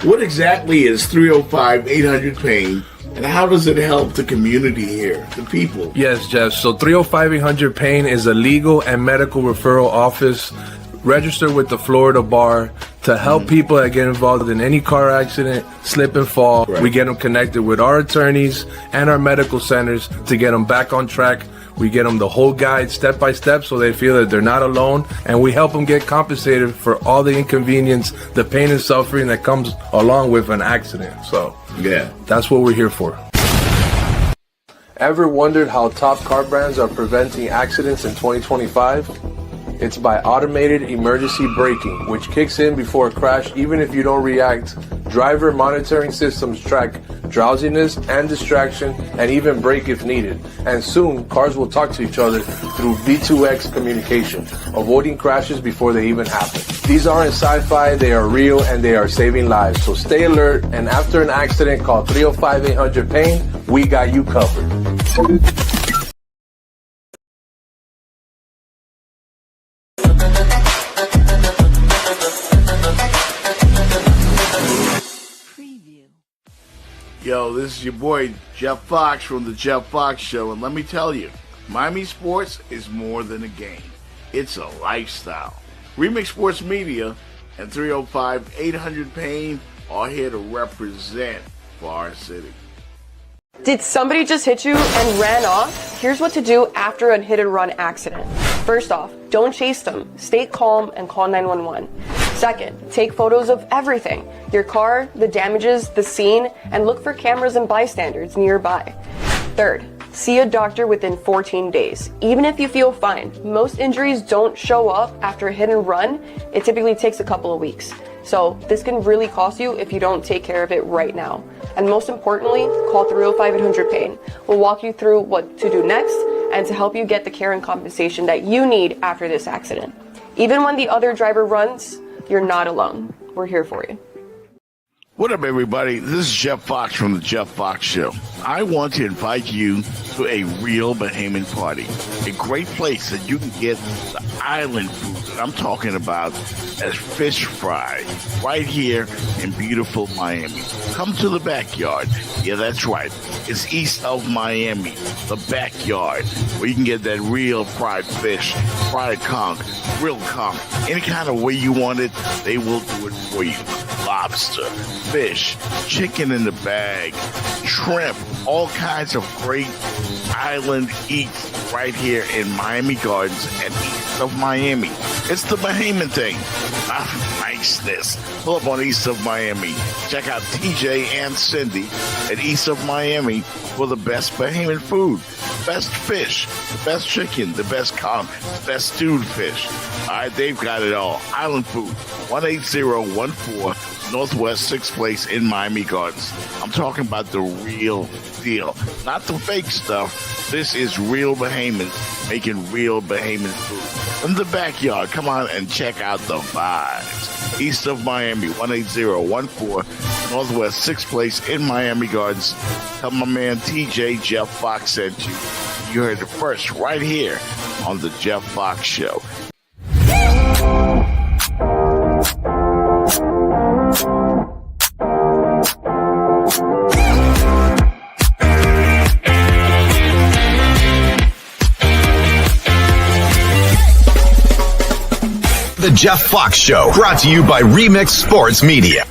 What exactly is 305 800 Pain, and how does it help the community here, the people? Yes, Jeff. So 305 800 Pain is a legal and medical referral office registered with the Florida Bar to help people that get involved in any car accident, slip and fall. Right. We get them connected with our attorneys and our medical centers to get them back on track. We get them the whole guide step by step so they feel that they're not alone, and we help them get compensated for all the inconvenience, the pain and suffering that comes along with an accident. So Yeah. that's what we're here for. Ever wondered how top car brands are preventing accidents in 2025? It's by automated emergency braking, which kicks in before a crash even if you don't react. Driver monitoring systems track drowsiness and distraction and even brake if needed. And soon, cars will talk to each other through V2X communication, avoiding crashes before they even happen. These aren't sci-fi, they are real and they are saving lives. So stay alert, and after an accident, call 305 800 Pain. We got you covered. Yo, this is your boy Jeff Fox from the Jeff Fox Show, and let me tell you, Miami sports is more than a game. It's a lifestyle. Remix Sports Media and 305 800 Pain are here to represent for our city. Did somebody just hit you and ran off? Here's what to do after a hit and run accident. First off, don't chase them. Stay calm and call 911. Second, take photos of everything. Your car, the damages, the scene, and look for cameras and bystanders nearby. Third, see a doctor within 14 days. Even if you feel fine, most injuries don't show up after a hit and run. It typically takes a couple of weeks. So this can really cost you if you don't take care of it right now. And most importantly, call 305 800 Pain. We'll walk you through what to do next and to help you get the care and compensation that you need after this accident. Even when the other driver runs, you're not alone. We're here for you. What up, everybody? This is Jeff Fox from the Jeff Fox Show. I want to invite you to a real Bahamian party. A great place that you can get the island food that I'm talking about as fish fry right here in beautiful Miami. Come to the backyard. Yeah, that's right. It's east of Miami, the backyard, where you can get that real fried fish, fried conch, grilled conch, any kind of way you want it, they will do it for you. Lobster, fish, chicken in the bag, shrimp, all kinds of great island eats right here in Miami Gardens and east of Miami. It's the Bahamian thing. Niceness. Pull up on east of Miami. Check out TJ and Cindy at east of Miami for the best Bahamian food. Best fish, the best chicken, the best conch, the best stewed fish. All right, they've got it all. Island food, 18014 Northwest 6th Place in Miami Gardens. I'm talking about the real deal, not the fake stuff. This is real Bahamians making real Bahamian food. In the backyard, come on and check out the vibes. East of Miami, 18014 Northwest 6th Place in Miami Gardens. Tell my man TJ Jeff Fox sent you. You heard it first right here on the Jeff Fox Show. The Jeff Fox Show, brought to you by Remix Sports Media.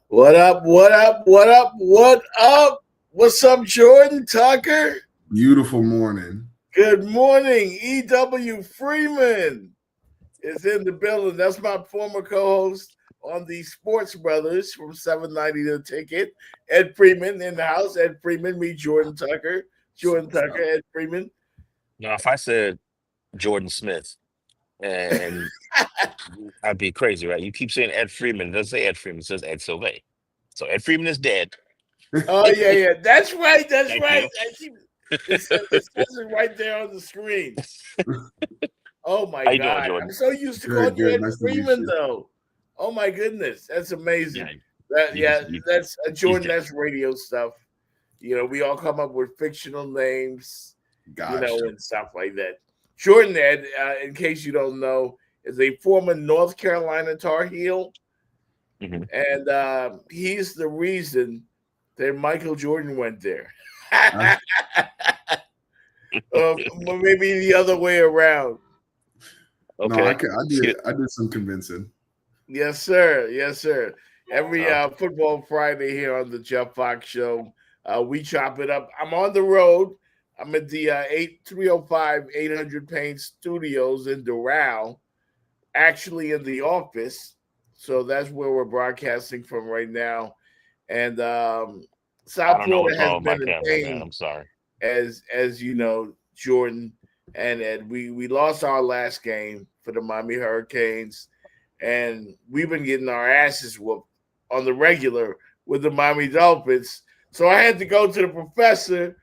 What up, what up, what up, what up? What's up, Jordan Tucker? Beautiful morning. Good morning. E.W. Freeman is in the building. That's my former co-host on the Sports Brothers from 790 The Ticket. Ed Freeman in the house. Ed Freeman, me, Jordan Tucker. Jordan Tucker, Ed Freeman. Now, if I said Jordan Smith, and I'd be crazy, right? You keep saying Ed Freeman. It doesn't say Ed Freeman. It says Ed Sylvain. So Ed Freeman is dead. Oh, yeah. That's right. That's Thank right. It says it right there on the screen. Oh, my How you God. doing, Jordan? I'm so used to calling you Ed Freeman, though. Oh, my goodness. That's amazing. That's Jordan, that's radio stuff. We all come up with fictional names, Gotcha. and stuff like that. Jordan Ed, in case you don't know, is a former North Carolina Tar Heel, Mhm. and he's the reason that Michael Jordan went there. I, Maybe the other way around. no, I Okay. can, See, I did some convincing. Yes, sir. Yes, sir. Every uh, football Friday here on the Jeff Fox Show, we chop it up. I'm on the road. I'm at the 8305 800 Paint Studios in Doral, actually in the office. So that's where we're broadcasting from right now. And I South don't know Florida what's has wrong with my been a camera, man. pain, I'm sorry. as you know, Jordan and Ed. We lost our last game for the Miami Hurricanes, and we've been getting our asses whooped on the regular with the Miami Dolphins. So I had to go to the professor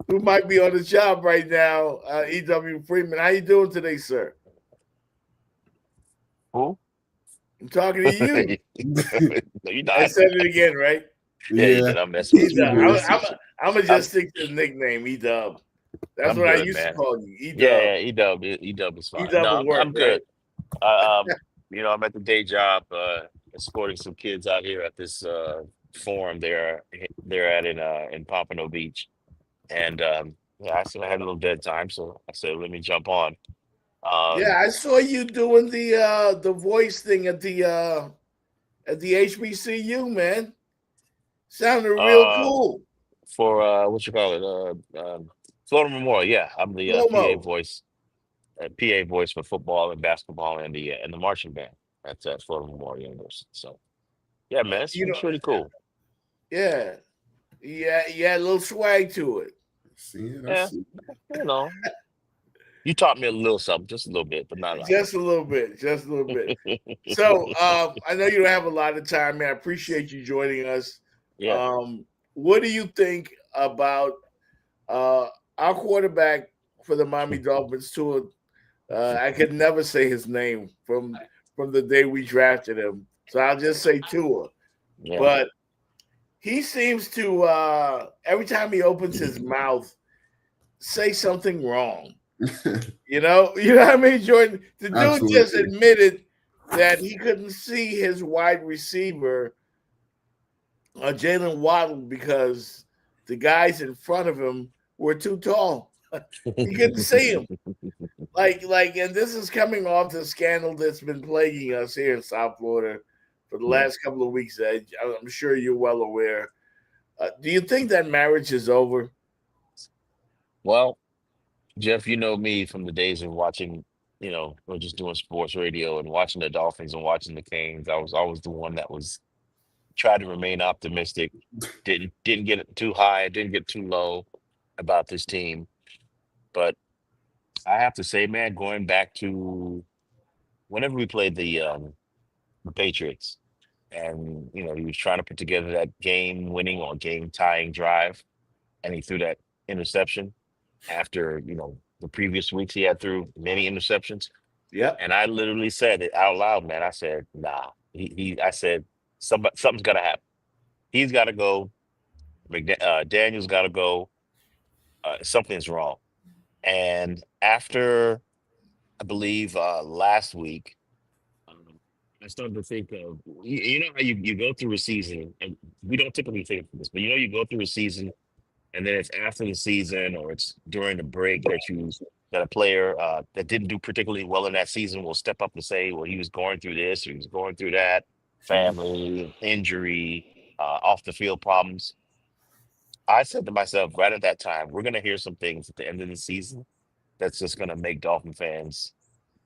who might be on the job right now, E.W. Freeman. How you doing today, sir? Who? I'm talking to you. No, you I not. said it again, right? Yeah, you Yeah, did. I'm messing with you. E-Dub. I'm you I'm, did. messing I'm, with you. I'm gonna I'm just stick to the nickname E-Dub. That's I'm what I good, used to man. call you, Yeah, E-Dub. yeah. E-Dub is fine. E-Dub No, will work, I'm right? good. I'm at the day job, escorting some kids out here at this forum they're at in Pompano Beach, and yeah, I said I had a little dead time, so I said let me jump on. Yeah, Um, I saw you doing the voice thing at the HBCU, man. Sounded real uh, cool. for what you call it, Florida Memorial. Yeah, I'm the Momo. PA voice for football and basketball and the marching band at Florida Memorial University. So yeah, man, You know, it's really cool. yeah. Yeah, yeah, a little swag to it. See it? I Yeah, see. you know, you taught me a little something, just a little bit, but not a lot. Just a little bit. Just a little bit. So I know you don't have a lot of time, man. I appreciate you joining us. Yeah. What do you think about uh, our quarterback for the Miami Dolphins, Tua? I could never say his name from the day we drafted him, so I'll just say Tua. Yeah. But he seems to every time he opens his mouth say something wrong. You know what I mean, Jordan? The dude just Absolutely. admitted that he couldn't see his wide receiver, Jalen Waddle, because the guys in front of him were too tall. He couldn't see him. And this is coming off the scandal that's been plaguing us here in South Florida for the Yeah. last couple of weeks. I'm sure you're well aware. Do you think that marriage is over? Well, Jeff, you know me from the days of watching, or just doing sports radio and watching the Dolphins and watching the Canes. I was always the one that was tried to remain optimistic. Didn't get it too high, didn't get too low about this team. But I have to say, man, going back to whenever we played the Patriots, and he was trying to put together that game winning or game tying drive, and he threw that interception after the previous weeks he had threw many interceptions. Yep. And I literally said it out loud, man. I said, nah. I said, something's gotta happen. He's gotta go. Daniel's gotta go. Something's wrong. And after I believe last week, um, I started to think of you know how you go through a season, and we don't typically think of this, but you go through a season, and then it's after the season or it's during the break that a player that didn't do particularly well in that season will step up and say, well, he was going through this or he was going through that, family, injury, off the field problems. I said to myself right at that time, we're gonna hear some things at the end of the season that's just gonna make Dolphin fans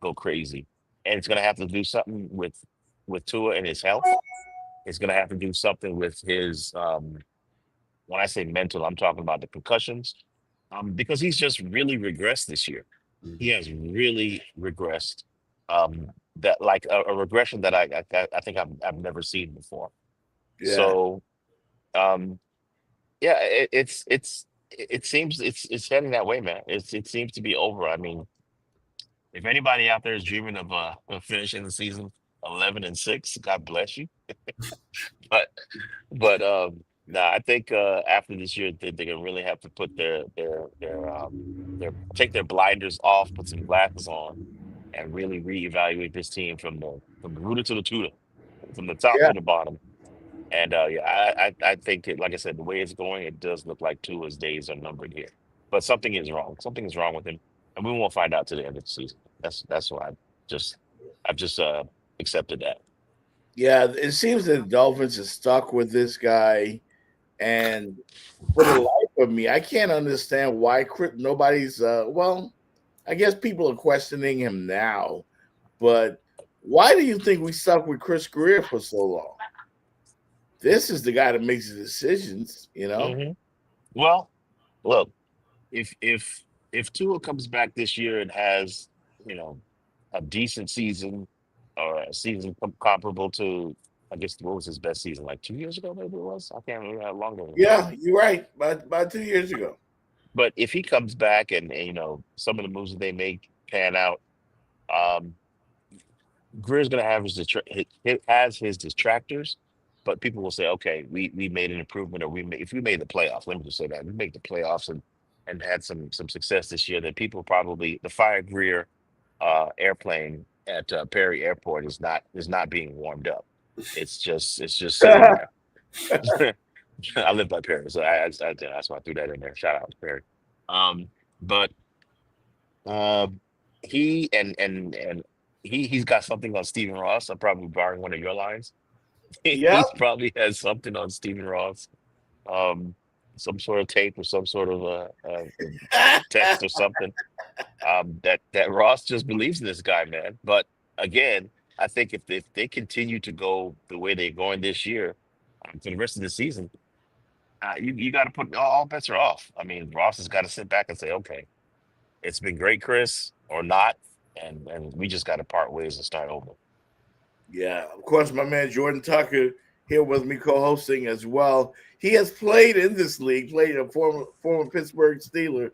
go crazy. And it's gonna have to do something with Tua and his health. It's gonna have to do something with his when I say mental, I'm talking about the concussions. Because he's just really regressed this year. He Mhm. has really regressed. That like a regression that I think I've never seen before. Yeah. So um, yeah, it seems it's heading that way, man. It seems to be over. I mean, if anybody out there is dreaming of finishing the season 11-6, God bless you. But but Nah, I think after this year, they're gonna really have to put their take their blinders off, put some glasses on, and really reevaluate this team from the rooter to the tutor, from the top Yeah. to the bottom. And yeah, I think like I said, the way it's going, it does look like Tua's days are numbered here. But something is wrong. Something is wrong with him, and we won't find out to the end of the season. That's why I've just accepted that. Yeah, it seems that the Dolphins are stuck with this guy, and for the life of me, I can't understand why nobody's. Well, I guess people are questioning him now, but why do you think we stuck with Chris Greer for so long? This is the guy that makes the decisions, you know. Mhm. Well, look, if Tua comes back this year and has a decent season or a season comparable to, I guess, what was his best season, like 2 years ago, maybe it was. I can't remember how long ago. Yeah, you're right. About 2 years ago. But if he comes back and some of the moves that they make pan out, um, Greer's going to have has his detractors, but people will say, okay, we made an improvement, or if we made the playoffs, let me just say that we make the playoffs and had some success this year, then people probably the Fire Greer airplane at Perry Airport is not being warmed up. It's just sitting there. I live by Perry, so that's why I threw that in there. Shout out to Perry. But he and he's got something on Stephen Ross. I'm probably borrowing one of your lines. Yeah. He probably has something on Stephen Ross, some sort of tape or some sort of text or something. That Ross just believes in this guy, man. But again, I think if they continue to go the way they're going this year for the rest of the season, you got to put all bets are off. I mean, Ross has got to sit back and say, okay, it's been great, Chris, or not, and we just got to part ways and start over. Yeah, of course, my man Jordan Tucker here with me co-hosting as well. He has played in this league, played a former Pittsburgh Steeler,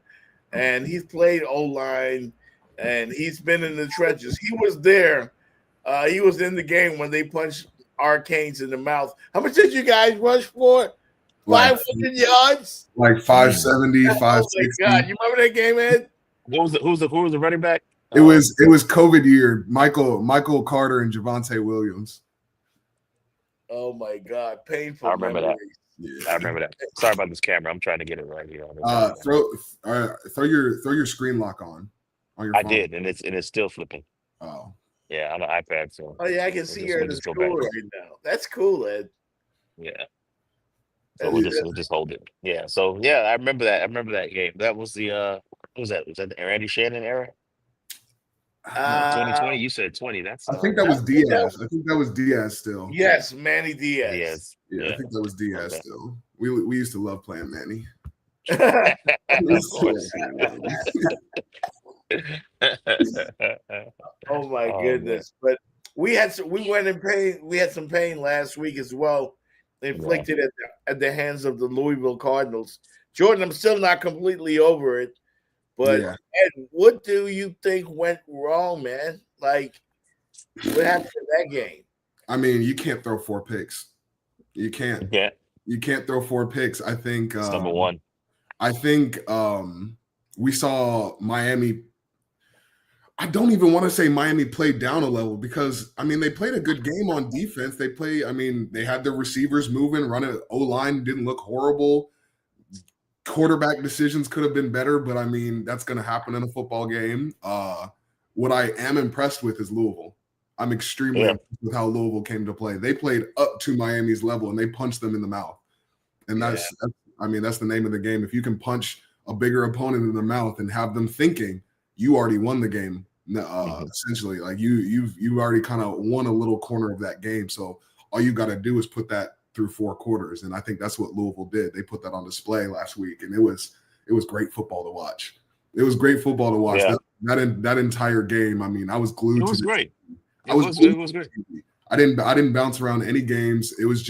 and he's played O-line, and he's been in the trenches. He was there. He was in the game when they punched Arcanes in the mouth. How much did you guys rush for? 500 yards? Like 570, Oh, my 560. God. You remember that game, Ed? Who was the running back? It was COVID year. Michael Carter and Javonte Williams. Oh, my God. Painful. I remember that. Yeah. I remember that. Sorry about this camera. I'm trying to get it right here. Throw your screen lock on your I phone. did, and it's still flipping. Oh. Yeah, on the iPad. So Oh, yeah, I can see you're in the just go school back. right now. That's cool, Ed. Yeah. So we'll just hold it. Yeah. So yeah, I remember that. I remember that game. That was the what was that? Was that the Randy Shannon era? 2020. You said 20. That's I think that was Diaz. I think that was Diaz still. Yes, Manny Diaz. Yes. Yeah, I think that was Diaz Okay. still. We used to love playing Manny. Of course. Oh my Oh, goodness! But we went in pain. We had some pain last week as well, inflicted at the hands of the Louisville Cardinals. Jordan, I'm still not completely over it, but Yeah. Ed, what do you think went wrong, man? Like, what happened in that game? I mean, you can't throw 4 picks. You can't. Yeah, You can't throw 4 picks. I think it's number one. I think we saw Miami. I don't even want to say Miami played down a level because, I mean, they played a good game on defense. They had their receivers moving, running. O-line didn't look horrible. Quarterback decisions could have been better, but I mean, that's going to happen in a football game. What I am impressed with is Louisville. I'm extremely impressed with how Louisville came to play. They played up to Miami's level and they punched them in the mouth. And that's the name of the game. If you can punch a bigger opponent in the mouth and have them thinking you already won the game, essentially, like you've already kind of won a little corner of that game. So all you got to do is put that through 4 quarters, and I think that's what Louisville did. They put that on display last week, and it was great football to watch. It was great football to watch. Yeah. That entire game. I mean, I was glued. It was great. I was great. I didn't bounce around any games. It was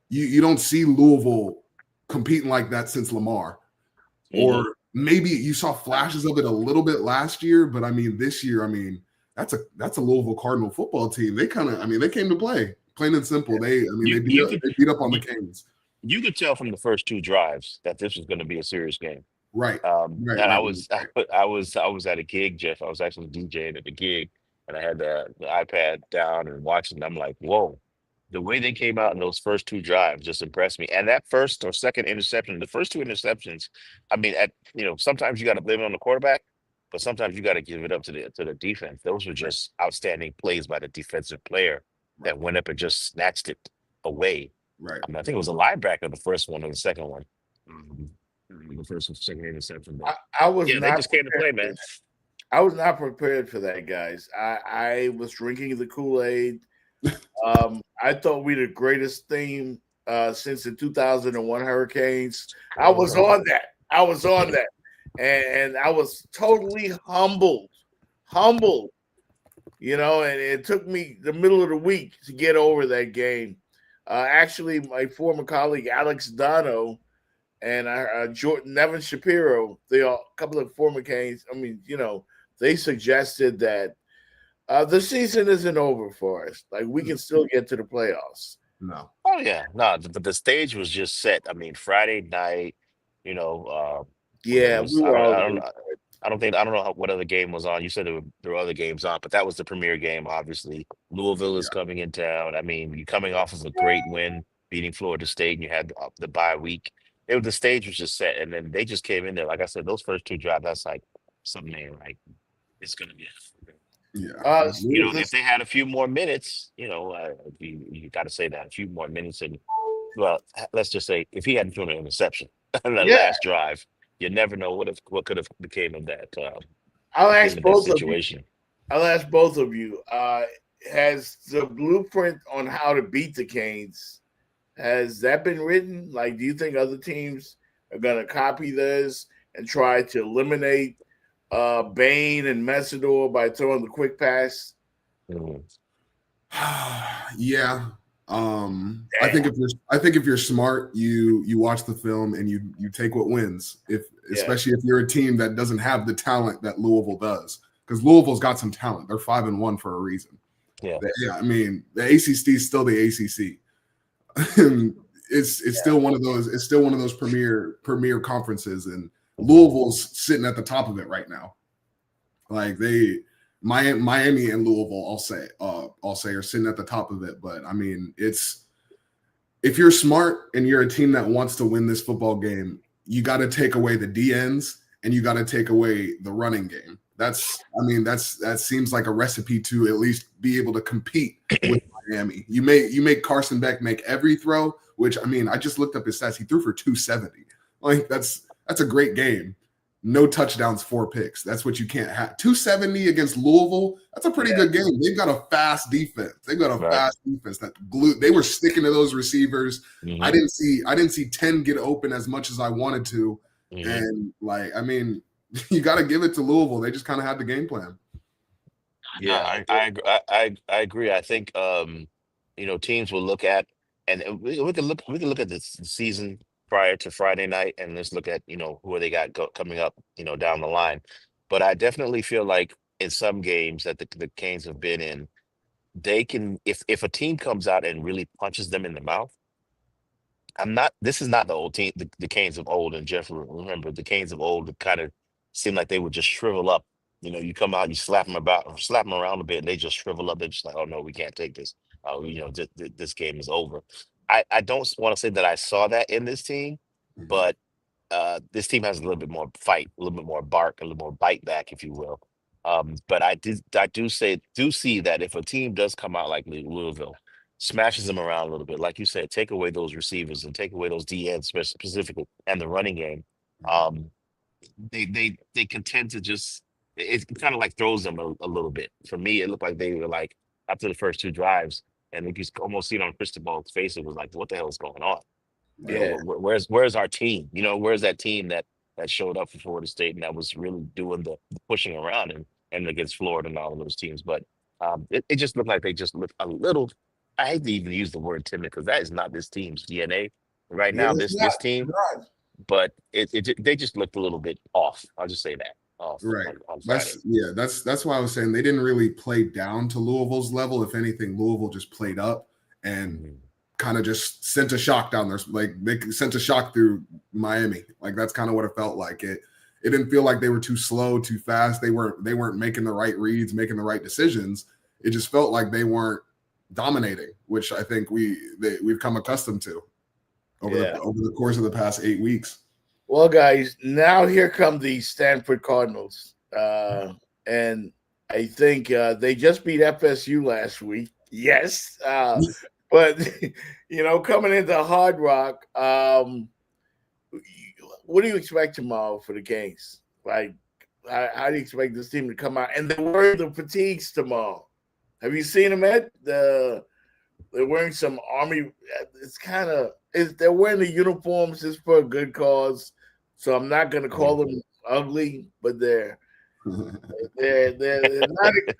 you don't see Louisville competing like that since Lamar. Or maybe you saw flashes of it a little bit last year, but I mean this year, I mean, that's a Louisville Cardinal football team. They came to play. Plain and simple. You you could they beat up on the Canes. you could tell from the first two drives that this was going to be a serious game. Right. And I was at a gig, Jeff. I was actually DJing at the gig, and I had the iPad down and watching. I'm like, whoa, the way they came out in those first two drives just impressed me. And that first or second interception, the first two interceptions, I mean, sometimes you got to blame it on the quarterback, but sometimes you got to give it up to the defense. Those were just outstanding plays by the defensive player that went up and just snatched it away. Right. I mean, I think it was a linebacker, the first one or the second one. The first and second interception. I was Yeah, they not just came to play, prepared. man. I was not prepared for that, guys. I was drinking the Kool-Aid. I thought we the greatest team since the 2001 Hurricanes. I was on that. And I was totally humbled. You know, and it took me the middle of the week to get over that game. Actually, my former colleague Alex Dono and Nevin Shapiro, they are a couple of former Canes. I mean, you know, they suggested that the season isn't over for us. Like, we can still get to the playoffs. No. Oh yeah, no, but the stage was just set. I mean, Friday night, you know, Yeah, was, we were all I don't know what other game was on. You said there were other games on, but that was the premier game. Obviously, Louisville is coming in town. I mean, you're coming off of a great win, beating Florida State, and you had the bye week. The stage was just set, and then they just came in there. Like I said, those first two drives, that's like something like it's gonna be. Yeah. You know, if they had a few more minutes, you know, you got to say that a few more minutes, and well, let's just say if he hadn't thrown an interception on that last drive, you never know what could have became of that. I'll ask both situation. I'll ask both of you. Has the blueprint on how to beat the Canes, has that been written? Like, do you think other teams are going to copy this and try to eliminate Bain and Messidor by throwing the quick pass? Yeah. I think if you're smart, you watch the film and you take what wins. Especially if you're a team that doesn't have the talent that Louisville does, because Louisville's got some talent. They're 5-1 for a reason. Yeah. I mean, the ACC is still the ACC. It's still one of those. It's still one of those premier conferences, and Louisville's sitting at the top of it right now. Like Miami and Louisville, I'll say are sitting at the top of it. But I mean, if you're smart and you're a team that wants to win this football game, you got to take away the DNs and you got to take away the running game. That seems like a recipe to at least be able to compete with Miami. You make Carson Beck make every throw, which, I mean, I just looked up his stats. He threw for 270. Like, that's a great game. No touchdowns, 4 picks. That's what you can't have. 270 against Louisville. That's a pretty good game. They've got a fast defense. Fast defense that glued. They were sticking to those receivers. Mm-hmm. I didn't see 10 get open as much as I wanted to. Mm-hmm. And like, I mean, you got to give it to Louisville. They just kind of had the game plan. Yeah, I agree. I think you know, teams will look at, and we can look at the season prior to Friday night, and let's look at, you know, who they got coming up, you know, down the line. But I definitely feel like in some games that the Canes have been in, they can, if a team comes out and really punches them in the mouth. This is not the old team, the Canes of old. And Jeff, remember the Canes of old kind of seemed like they would just shrivel up. You know, you come out, you slap them around a bit, and they just shrivel up. They're just like, oh no, we can't take this. You know, this game is over. I don't want to say that I saw that in this team, but this team has a little bit more fight, a little bit more bark, a little more bite back, if you will. But I do see that if a team does come out like Louisville, smashes them around a little bit, like you said, take away those receivers and take away those DNs specifically and the running game, they can tend to just, it kind of like throws them a little bit. For me, it looked like they were like, after the first two drives, and you could almost see it on Cristobal's face, it was like, what the hell is going on? You know, where's our team? You know, where's that team that showed up for Florida State and that was really doing the pushing around and against Florida and all of those teams? But it just looked like they just looked a little, I hate to even use the word timid, because that is not this team's DNA right now, this team. But they just looked a little bit off. I'll just say that. Right. On that's why I was saying they didn't really play down to Louisville's level. If anything, Louisville just played up, and kind of just sent a shock down there. Like they sent a shock through Miami. Like that's kind of what it felt like. It didn't feel like they were too slow, too fast. They weren't making the right reads, making the right decisions. It just felt like they weren't dominating, which I think we've come accustomed to over the course of the past 8 weeks. Well, guys, now here come the Stanford Cardinals. And I think they just beat FSU last week. Yes. But, coming into Hard Rock, what do you expect tomorrow for the Canes? Like, how do you expect this team to come out? And they're wearing the fatigues tomorrow. Have you seen them, Ed? They're wearing some Army. They're wearing the uniforms just for a good cause. So I'm not going to call them ugly, but they're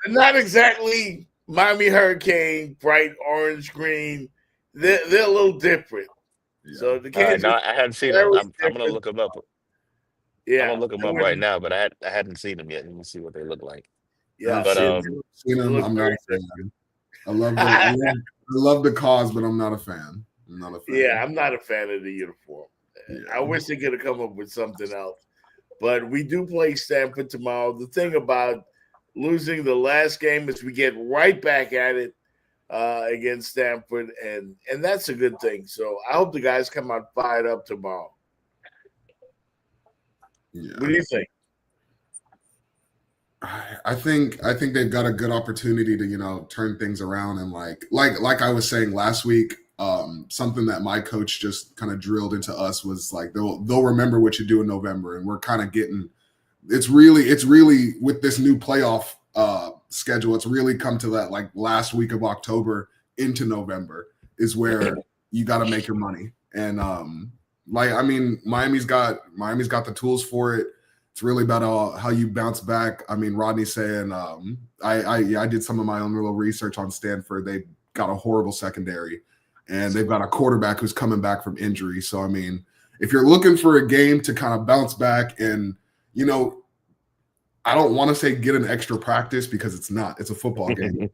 not exactly Miami Hurricane, bright orange green. They're a little different. Yeah. So the Canes. No, I hadn't seen them. I'm going to look them up. Yeah, I'm going to look them up right now, but I hadn't seen them yet. Let me see what they look like. Yeah, but seen them. I'm not a fan. I love the cause, but I'm not a fan. Yeah, I'm not a fan of the uniform. Yeah. I wish they could have come up with something else. But we do play Stanford tomorrow. The thing about losing the last game is we get right back at it against Stanford, and that's a good thing. So I hope the guys come out fired up tomorrow. Yeah. What do you think? I think they've got a good opportunity to turn things around, and like I was saying last week, something that my coach just kind of drilled into us was like they'll remember what you do in November, and we're kind of getting it's really with this new playoff schedule, it's really come to that like last week of October into November is where you got to make your money, and Miami's got the tools for it. It's really about how you bounce back. I mean, Rodney's saying I did some of my own little research on Stanford. They got a horrible secondary, and they've got a quarterback who's coming back from injury. So, I mean, if you're looking for a game to kind of bounce back and, I don't want to say get an extra practice because it's not. It's a football game.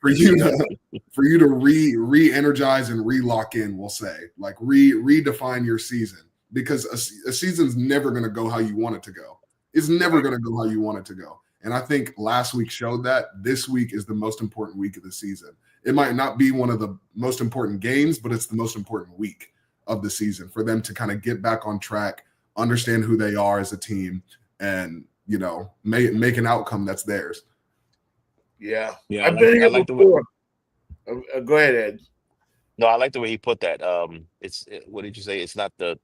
for you to re-energize and re-lock in, we'll say, like redefine your season. Because a season's never going to go how you want it to go. It's never going to go how you want it to go. And I think last week showed that. This week is the most important week of the season. It might not be one of the most important games, but it's the most important week of the season for them to kind of get back on track, understand who they are as a team, and, make an outcome that's theirs. Yeah. I've been here before. Go ahead, Ed. No, I like the way he put that. What did you say? It's not the.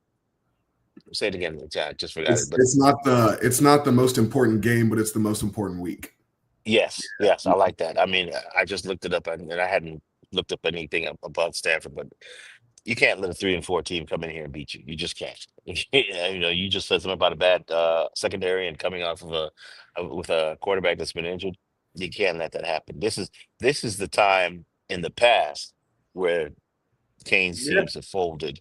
Say it again. I just forgot it. But it's not the most important game, but it's the most important week. Yes, I like that. I mean, I just looked it up, and I hadn't looked up anything about Stanford, but you can't let a 3-4 team come in here and beat you. You just can't. You just said something about a bad secondary and coming off of with a quarterback that's been injured. You can't let that happen. This is the time in the past where Canes teams have folded.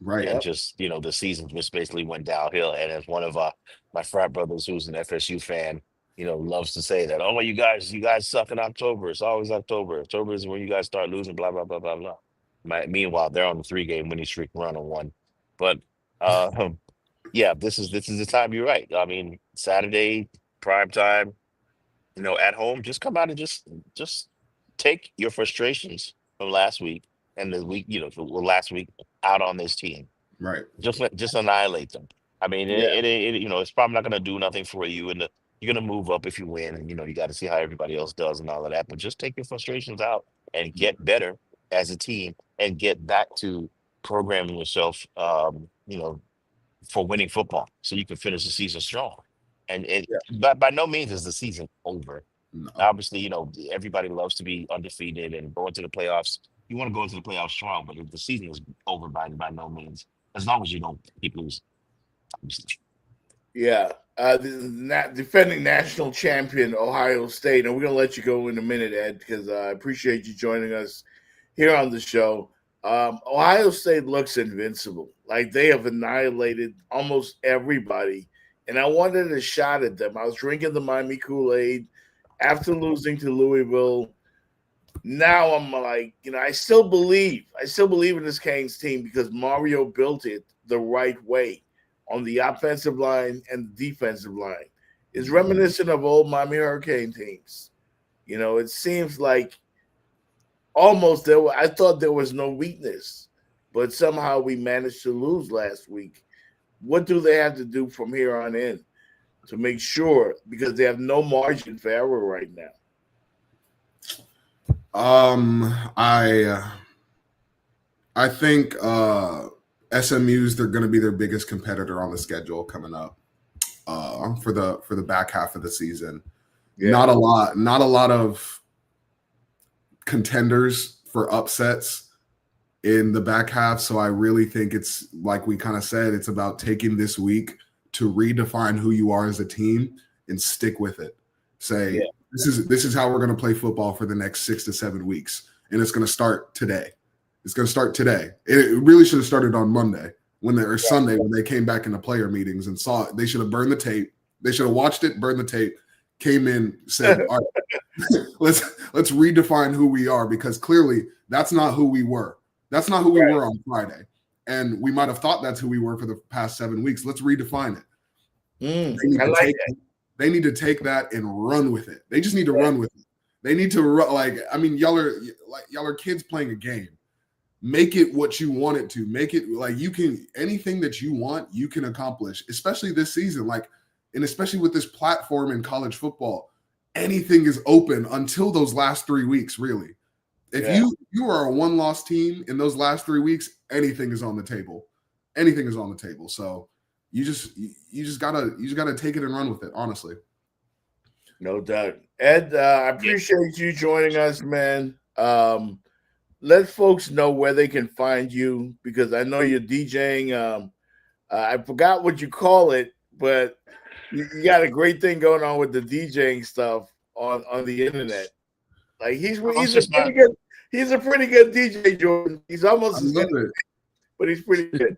Right. And just, the season just basically went downhill. And as one of my frat brothers who's an FSU fan, loves to say that, you guys suck in October. It's always October. October is when you guys start losing, blah, blah, blah, blah, blah. Meanwhile, they're on the 3-game winning streak, run on 1. But this is the time. You're right. I mean, Saturday, prime time, at home, just come out and just take your frustrations from last week and the week, last week out on this team. Right. Just annihilate them. I mean, it's probably not going to do nothing for you, and you're going to move up if you win, and you got to see how everybody else does and all of that. But just take your frustrations out and get better as a team, and get back to programming yourself, for winning football, so you can finish the season strong. And by no means is the season over. No. Obviously, everybody loves to be undefeated and go into the playoffs. You want to go into the playoffs strong, but the season is over by no means, as long as you don't keep losing. Yeah. The defending national champion, Ohio State, and we're going to let you go in a minute, Ed, because I appreciate you joining us here on the show. Ohio State looks invincible. Like, they have annihilated almost everybody, and I wanted a shot at them. I was drinking the Miami Kool-Aid after losing to Louisville. now I'm like, I still believe in this Canes team because Mario built it the right way on the offensive line and the defensive line. It's reminiscent of old Miami Hurricane teams. It seems like almost I thought there was no weakness, but somehow we managed to lose last week. What do they have to do from here on in to make sure, because they have no margin for error right now? I think SMU's they're going to be their biggest competitor on the schedule coming up for the back half of the season. Yeah. Not a lot of contenders for upsets in the back half. So I really think it's like we kind of said, it's about taking this week to redefine who you are as a team and stick with it. Say, this is how we're going to play football for the next 6 to 7 weeks. And it's going to start today. It's going to start today. It really should have started on Monday Sunday when they came back into player meetings and saw it. They should have burned the tape. They should have watched it, burned the tape, came in, said, all right, let's redefine who we are, because clearly that's not who we were. That's not who we were on Friday. And we might have thought that's who we were for the past 7 weeks. Let's redefine it. They need to take that and run with it. They just need to run with it. They need to run, y'all are kids playing a game. Make it what you want it to. Make it like you can, anything that you want, you can accomplish, especially this season. And especially with this platform in college football, anything is open until those last 3 weeks, really. If you are a one-loss team in those last 3 weeks, anything is on the table. Anything is on the table. So you just gotta take it and run with it, honestly. No doubt. Ed, I appreciate you joining us, man. Let folks know where they can find you, because I know you're DJing. I forgot what you call it, but you got a great thing going on with the DJing stuff on the internet. Like he's a pretty good DJ, Jordan. He's almost as good, but he's pretty good.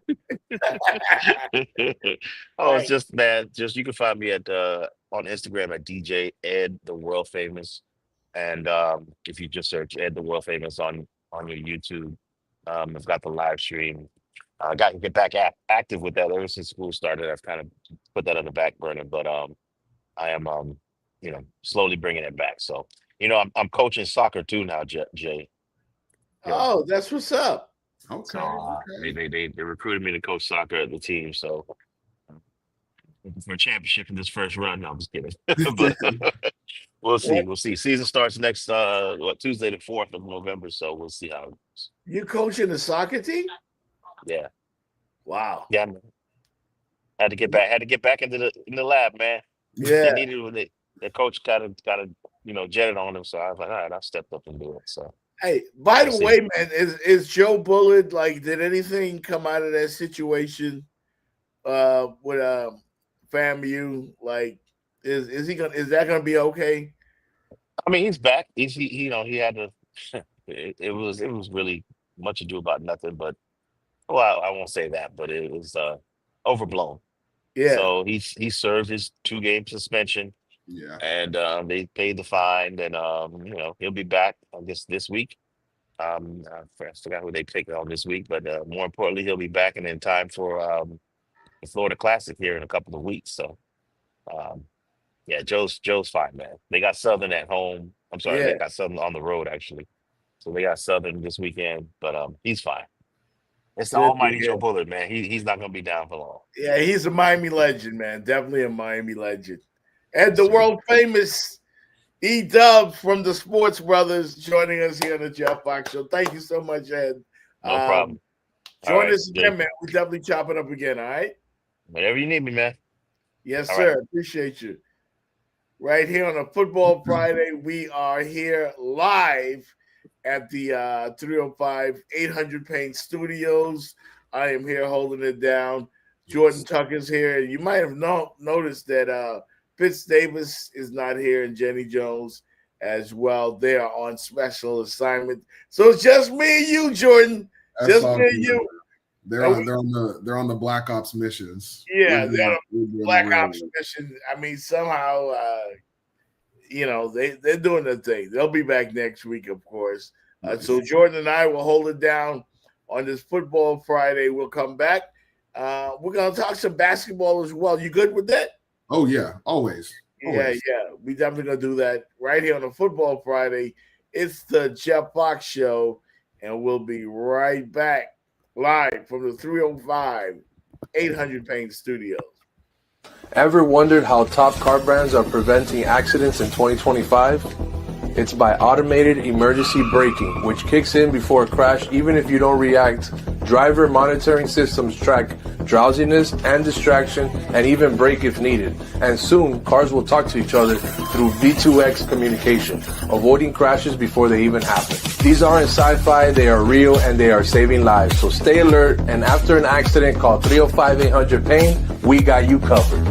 It's just, man. Just you can find me at on Instagram at DJ Ed the World Famous, and if you just search Ed the World Famous on your YouTube, I've got the live stream. I got to get back active with that. Ever since school started, I've kind of put that on the back burner, but I am slowly bringing it back. So I'm coaching soccer too now, Jay. Oh, that's what's up. Okay. So, they recruited me to coach soccer at the team. So looking for a championship in this first run. No, I'm just kidding. But we'll see. We'll see. Season starts next Tuesday the 4th of November. So we'll see how it goes. You coaching the soccer team? Yeah. Wow. Yeah. Man. Had to get back into the lab, man. Yeah. They needed it. The coach got to jetted on him. So I was like, all right, I'll step up and do it. So. Hey, by the way, man, is Joe Bullard, did anything come out of that situation with FAMU? Is that gonna be okay? I mean, he's back. He had to. It was really much ado about nothing, but I won't say that, but it was overblown. Yeah. So he served his 2-game suspension. Yeah. And they paid the fine, and he'll be back, I guess, this week. I forgot who they picked on this week, but more importantly, he'll be back and in time for the Florida Classic here in a couple of weeks. So, Joe's fine, man. They got Southern at home. I'm sorry, they got Southern on the road actually. So they got Southern this weekend, but he's fine. It's the almighty Joe Bullard, man. He's not gonna be down for long. Yeah, he's a Miami legend, man. Definitely a Miami legend. And the world famous E-Dub from the Sports Brothers joining us here on the Jeff Fox Show. Thank you so much, Ed. No problem. Join us again, man. We definitely chop it up again, all right? Whenever you need me, man. Yes, all sir. Right. Appreciate you. Right here on a Football Friday, we are here live at the 305 800 Payne Studios. I am here holding it down. Jordan Tucker's here. You might have noticed that Fitz Davis is not here, and Jenny Jones as well. They are on special assignment. So it's just me and you, Jordan. That's just me and you. They're on the Black Ops missions. Yeah, they're on the Black Ops mission. I mean, somehow they're doing their thing. They'll be back next week, of course. So Jordan and I will hold it down on this Football Friday. We'll come back. We're gonna talk some basketball as well. You good with that? Oh yeah, always. Yeah. We definitely gonna do that right here on a Football Friday. It's the Jeff Fox Show, and we'll be right back live from the 305 800 Payne Studios. Ever wondered how top car brands are preventing accidents in 2025? It's by automated emergency braking, which kicks in before a crash even if you don't react. Driver monitoring systems track drowsiness and distraction and even brake if needed. And soon, cars will talk to each other through V2X communication, avoiding crashes before they even happen. These aren't sci-fi, they are real and they are saving lives. So stay alert, and after an accident, call 305-800-PAIN. We got you covered.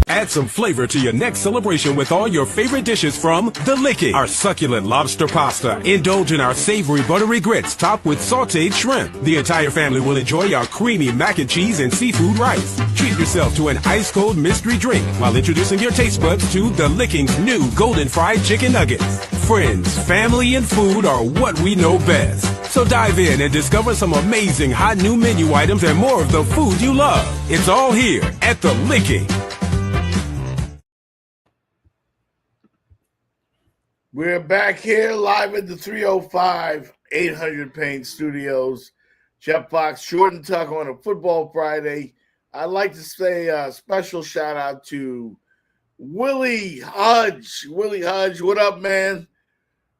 Add some flavor to your next celebration with all your favorite dishes from The Licking. Our succulent lobster pasta. Indulge in our savory buttery grits topped with sauteed shrimp. The entire family will enjoy our creamy mac and cheese and seafood rice. Treat yourself to an ice-cold mystery drink while introducing your taste buds to The Licking's new golden fried chicken nuggets. Friends, family, and food are what we know best. So dive in and discover some amazing hot new menu items and more of the food you love. It's all here at The Licking. We're back here live at the 305 800 Payne Studios. Jeff Fox, Jordan Tuck on a Football Friday. I'd like to say a special shout out to Willie Hudge. Willie Hudge, what up, man?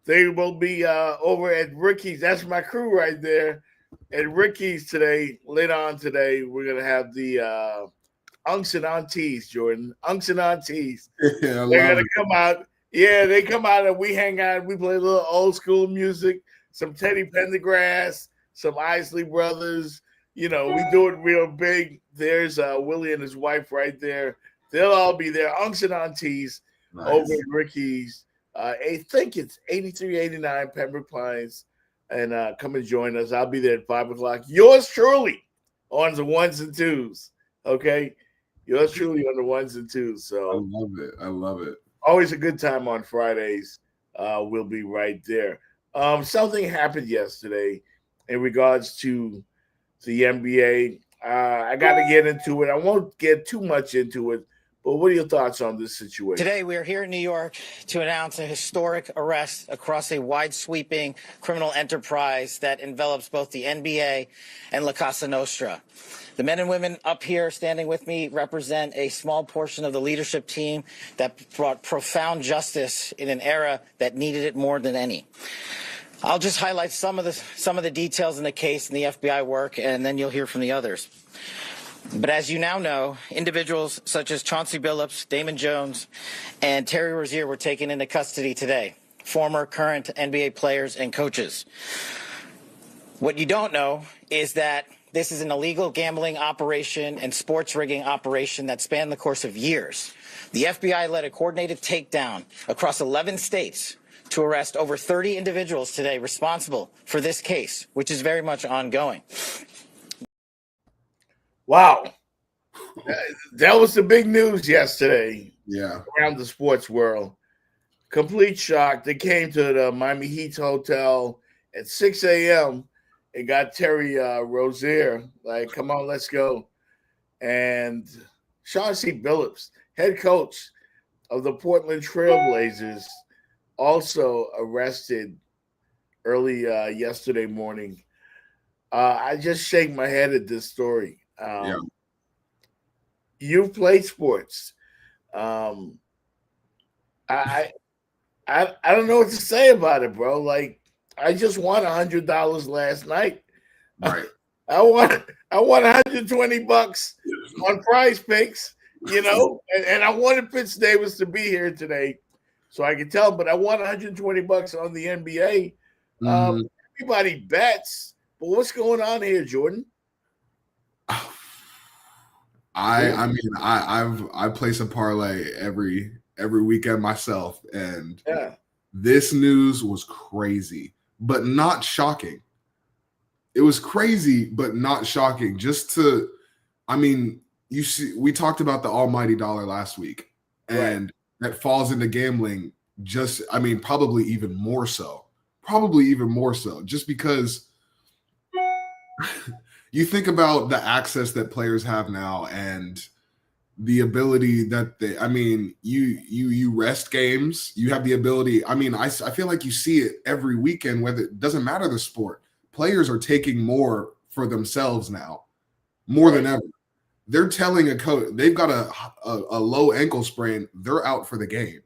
They will be over at Ricky's. That's my crew right there at Ricky's today. Later on today, we're going to have the Unks and Aunties, Jordan. Unks and Aunties. Yeah, they're going to come out. Yeah, they come out and we hang out. We play a little old school music, some Teddy Pendergrass, some Isley Brothers. We do it real big. There's Willie and his wife right there. They'll all be there. Unks and Aunties over at Ricky's. I think it's 8389 Pembroke Pines. And come and join us. I'll be there at 5 o'clock. Yours truly on the ones and twos. Okay? Yours truly on the ones and twos. So I love it. Always a good time on Fridays. We'll be right there. Something happened yesterday in regards to the NBA. I got to get into it. I won't get too much into it, but what are your thoughts on this situation? Today, we are here in New York to announce a historic arrest across a wide-sweeping criminal enterprise that envelops both the NBA and La Casa Nostra. The men and women up here standing with me represent a small portion of the leadership team that brought profound justice in an era that needed it more than any. I'll just highlight some of the details in the case and the FBI work, and then you'll hear from the others. But as you now know, individuals such as Chauncey Billups, Damon Jones, and Terry Rozier were taken into custody today, former, current NBA players and coaches. What you don't know is that this is an illegal gambling operation and sports rigging operation that spanned the course of years. The FBI led a coordinated takedown across 11 states to arrest over 30 individuals today responsible for this case, which is very much ongoing. Wow. That was the big news yesterday. Yeah. Around the sports world. Complete shock. They came to the Miami Heat hotel at 6 a.m. and got Terry Rozier. Like, come on, let's go. And Chauncey Billups, head coach of the Portland Trailblazers, also arrested early yesterday morning. I just shake my head at this story. You've played sports. I don't know what to say about it, bro. Like, I just won $100 last night. Right. I won $120 on Prize Picks, and I wanted Fitz Davis to be here today so I could tell him, but I won $120 on the NBA. Everybody bets, but what's going on here, Jordan? I place a parlay every weekend myself, and this news was crazy, but not shocking. It was crazy, but not shocking. You see, we talked about the almighty dollar last week, and that falls into gambling. just, I mean, probably even more so. Probably even more so, just because you think about the access that players have now and the ability that they, I mean, you rest games, you have the ability. I mean, I feel like you see it every weekend, whether it doesn't matter the sport. Players are taking more for themselves now, more than ever. They're telling a coach they've got a low ankle sprain, they're out for the game.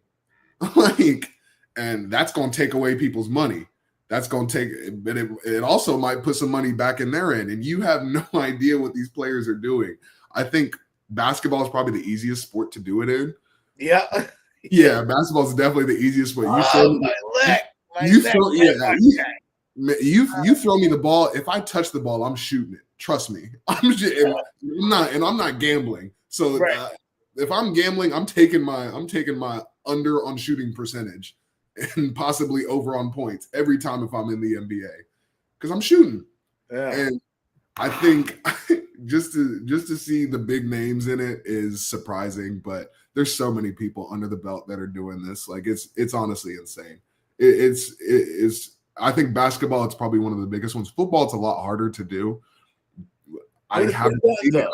Like, and that's going to take away people's money. That's going to take, but it also might put some money back in their end. And you have no idea what these players are doing. I think basketball is probably the easiest sport to do it in. Yeah. Yeah, basketball is definitely the easiest sport. You throw me the ball. If I touch the ball, I'm shooting it. Trust me. I'm not gambling. So if I'm gambling, I'm taking my under on shooting percentage and possibly over on points every time if I'm in the NBA because I'm shooting. Yeah. And I think just to see the big names in it is surprising, but there's so many people under the belt that are doing this. Like it's honestly insane. It's I think basketball, it's probably one of the biggest ones. Football, it's a lot harder to do. I haven't seen it,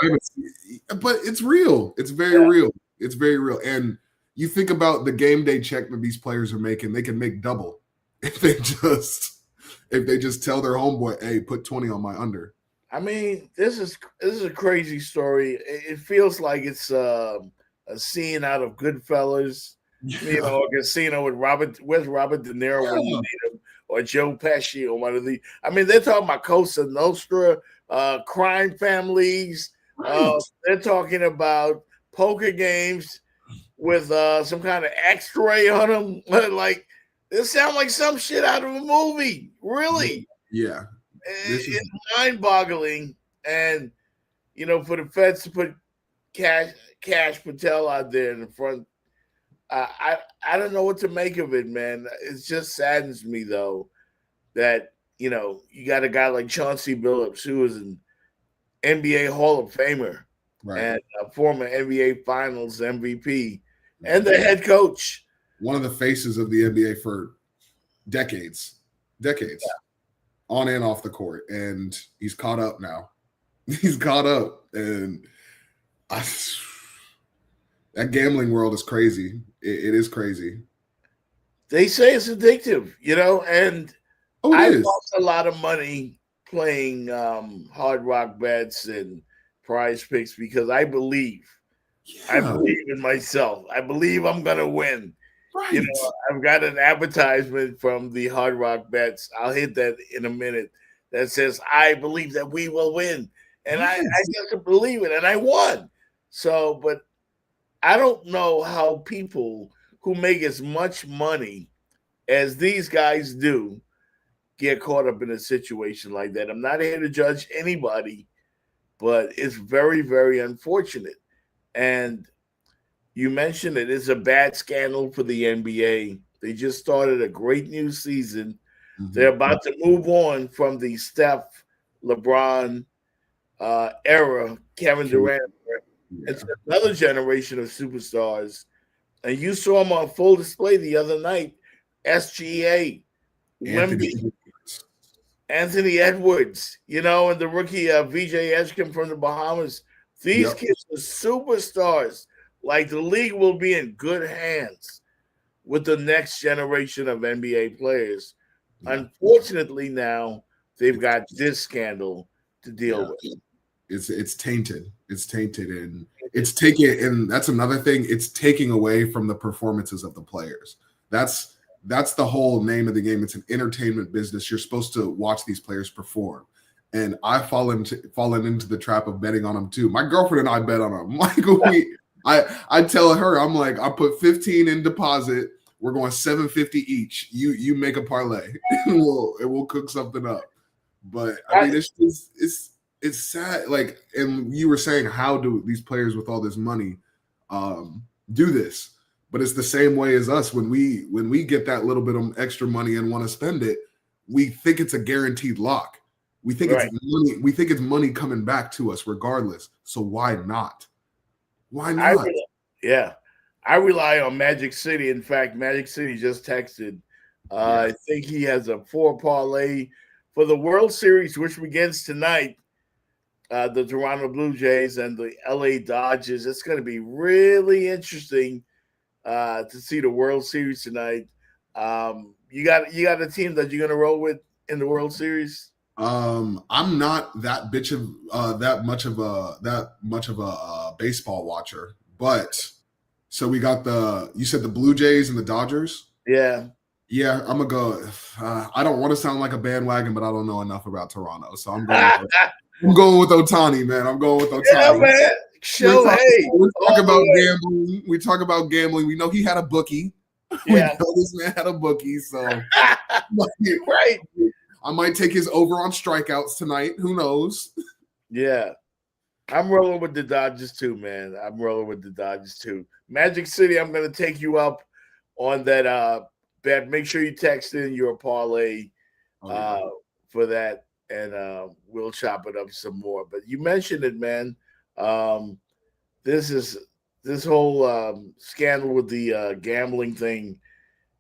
but it's real. It's very real. It's very real. And you think about the game day check that these players are making, they can make double if they just tell their homeboy, hey, put 20 on my under. I mean, this is a crazy story. It feels like it's a scene out of Goodfellas, a casino with Robert De Niro when you need him, or Joe Pesci, or one of the. I mean, they're talking about Cosa Nostra, crime families. They're talking about poker games with some kind of X-ray on them. Like, this sounds like some shit out of a movie. Really? Yeah. It's mind-boggling, and for the feds to put Cash Patel out there in the front, I don't know what to make of it, man. It just saddens me though that you got a guy like Chauncey Billups, who is an NBA Hall of Famer and a former NBA Finals MVP, and the head coach, one of the faces of the NBA for decades. Yeah. On and off the court, and he's caught up now. He's caught up, and that gambling world is crazy. It is crazy. They say it's addictive, and I lost a lot of money playing Hard Rock bets and Prize Picks because I believe in myself. I believe I'm gonna win. Right. I've got an advertisement from the Hard Rock Bets. I'll hit that in a minute. That says, "I believe that we will win," and I just believe it, and I won. So, but I don't know how people who make as much money as these guys do get caught up in a situation like that. I'm not here to judge anybody, but it's very, very unfortunate. And you mentioned it is a bad scandal for the NBA. They just started a great new season. Mm-hmm. They're about to move on from the Steph, LeBron era, Kevin Durant. Yeah. It's another generation of superstars. And you saw them on full display the other night. SGA, Anthony Edwards, and the rookie VJ Edgecombe from the Bahamas. These kids are superstars. Like, the league will be in good hands with the next generation of NBA players. Yeah. Unfortunately, now they've got this scandal to deal with. It's tainted. It's tainted, and it's taking. And that's another thing. It's taking away from the performances of the players. That's the whole name of the game. It's an entertainment business. You're supposed to watch these players perform. And I've fallen into the trap of betting on them too. My girlfriend and I bet on them. Like I tell her, I'm like, I put 15 in deposit. We're going 750 each. You make a parlay, and we'll cook something up. But I mean, it's sad. Like, and you were saying, how do these players with all this money do this? But it's the same way as us when we get that little bit of extra money and want to spend it. We think it's a guaranteed lock. We think it's money. We think it's money coming back to us regardless. So why not? Why not? I rely on Magic City. In fact, Magic City just texted. I think he has a 4 parlay for the World Series, which begins tonight. The Toronto Blue Jays and the LA Dodgers. It's going to be really interesting to see the World Series tonight. You got a team that you're going to roll with in the World Series? I'm not that much of a baseball watcher, but so we got you said the Blue Jays and the Dodgers. Yeah, I'm gonna go. I don't want to sound like a bandwagon, but I don't know enough about Toronto, so I'm going with Ohtani, man. I'm going with Ohtani. Yeah, man. We talk about gambling. We know he had a bookie. Yeah. We know this man had a bookie, so right. I might take his over on strikeouts tonight. Who knows? Yeah. I'm rolling with the Dodgers too, man. I'm rolling with the Dodgers too. Magic City, I'm going to take you up on that bet. Make sure you text in your parlay for that, and we'll chop it up some more. But you mentioned it, man. This whole scandal with the gambling thing,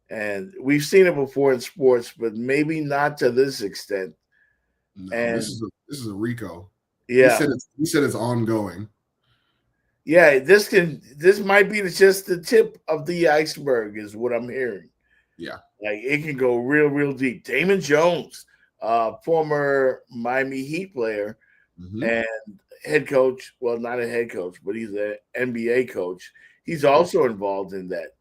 and we've seen it before in sports, but maybe not to this extent. No, and this is a RICO. Yeah, he said it's ongoing. Yeah, this might be just the tip of the iceberg, is what I'm hearing. Yeah, like it can go real deep. Damon Jones, former Miami Heat player and head coach. Well, not a head coach, but he's an NBA coach. He's also involved in that.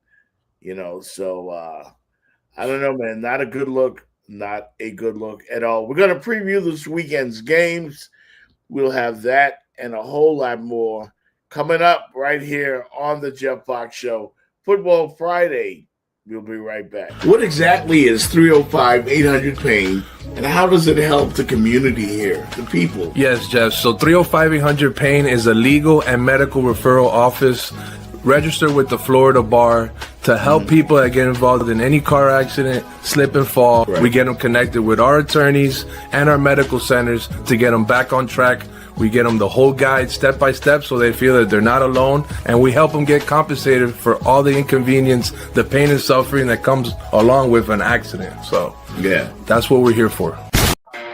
So I don't know, man. Not a good look. Not a good look at all. We're going to preview this weekend's games. We'll have that and a whole lot more coming up right here on the Jeff Fox Show. Football Friday. We'll be right back. What exactly is 305-800-PAIN, and how does it help the community here, the people? Yes, Jeff. So 305-800-PAIN is a legal and medical referral office registered with the Florida Bar to help people that get involved in any car accident, slip and fall. Right. We get them connected with our attorneys and our medical centers to get them back on track. We get them the whole guide step by step so they feel that they're not alone, and we help them get compensated for all the inconvenience, the pain and suffering that comes along with an accident. So yeah, that's what we're here for.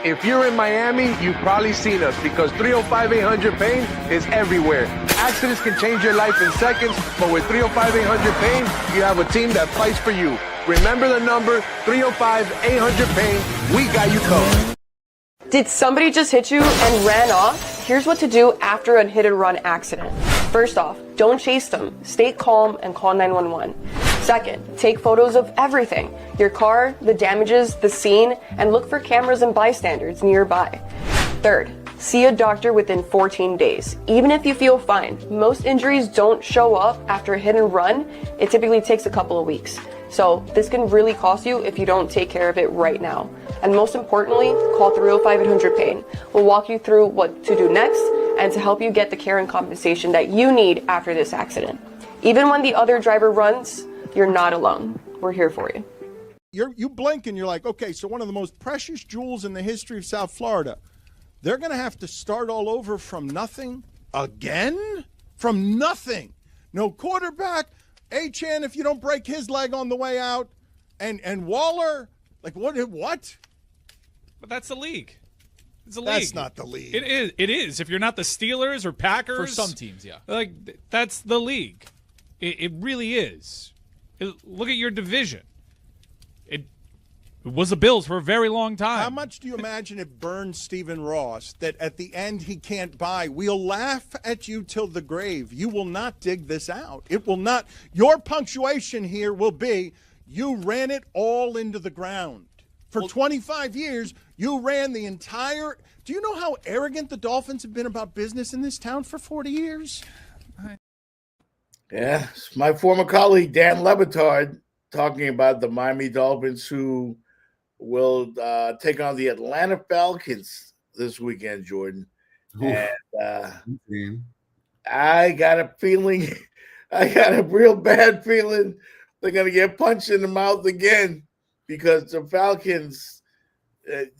If you're in Miami, you've probably seen us because 305-800-PAIN is everywhere. Accidents can change your life in seconds, but with 305-800-PAIN, you have a team that fights for you. Remember the number, 305-800-PAIN. We got you covered. Did somebody just hit you and ran off? Here's what to do after a hit and run accident. First off, don't chase them. Stay calm and call 911. Second, take photos of everything. Your car, the damages, the scene, and look for cameras and bystanders nearby. Third, see a doctor within 14 days. Even if you feel fine, most injuries don't show up after a hit and run. It typically takes a couple of weeks. So this can really cost you if you don't take care of it right now. And most importantly, call 305-800-PAIN. We'll walk you through what to do next and to help you get the care and compensation that you need after this accident. Even when the other driver runs, you're not alone. We're here for you. You blink and you're like, okay, so one of the most precious jewels in the history of South Florida, they're going to have to start all over from nothing again? From nothing. No quarterback. Achane, if you don't break his leg on the way out. And Waller, like what? But that's the league. It's a league. That's not the league. It is. It is. If you're not the Steelers or Packers. For some teams, yeah. Like, that's the league. It really is. Look at your division. It was the Bills for a very long time. How much do you imagine it burned Stephen Ross that at the end he can't buy? We'll laugh at you till the grave. You will not dig this out. It will not. Your punctuation here will be, you ran it all into the ground. For 25 years, you ran the entire. Do you know how arrogant the Dolphins have been about business in this town for 40 years? Yeah, it's my former colleague, Dan Le Batard, talking about the Miami Dolphins, who will take on the Atlanta Falcons this weekend, Jordan. And I got a feeling, I got a real bad feeling they're going to get punched in the mouth again, because the Falcons,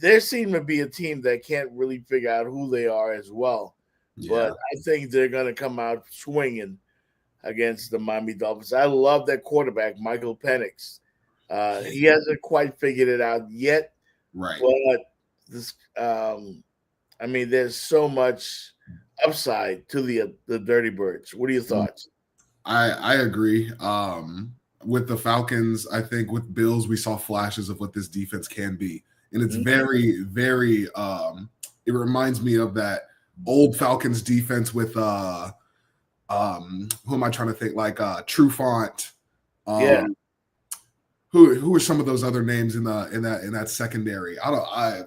they seem to be a team that can't really figure out who they are as well. Yeah. But I think they're going to come out swinging. against the Miami Dolphins. I love that quarterback, Michael Penix. He hasn't quite figured it out yet, right? But this, there's so much upside to the Dirty Birds. What are your thoughts? I agree. With the Falcons, I think with Bills, we saw flashes of what this defense can be. And it's very, very it reminds me of that old Falcons defense with who am I trying to think? Like Trufant. Who are some of those other names in that secondary? I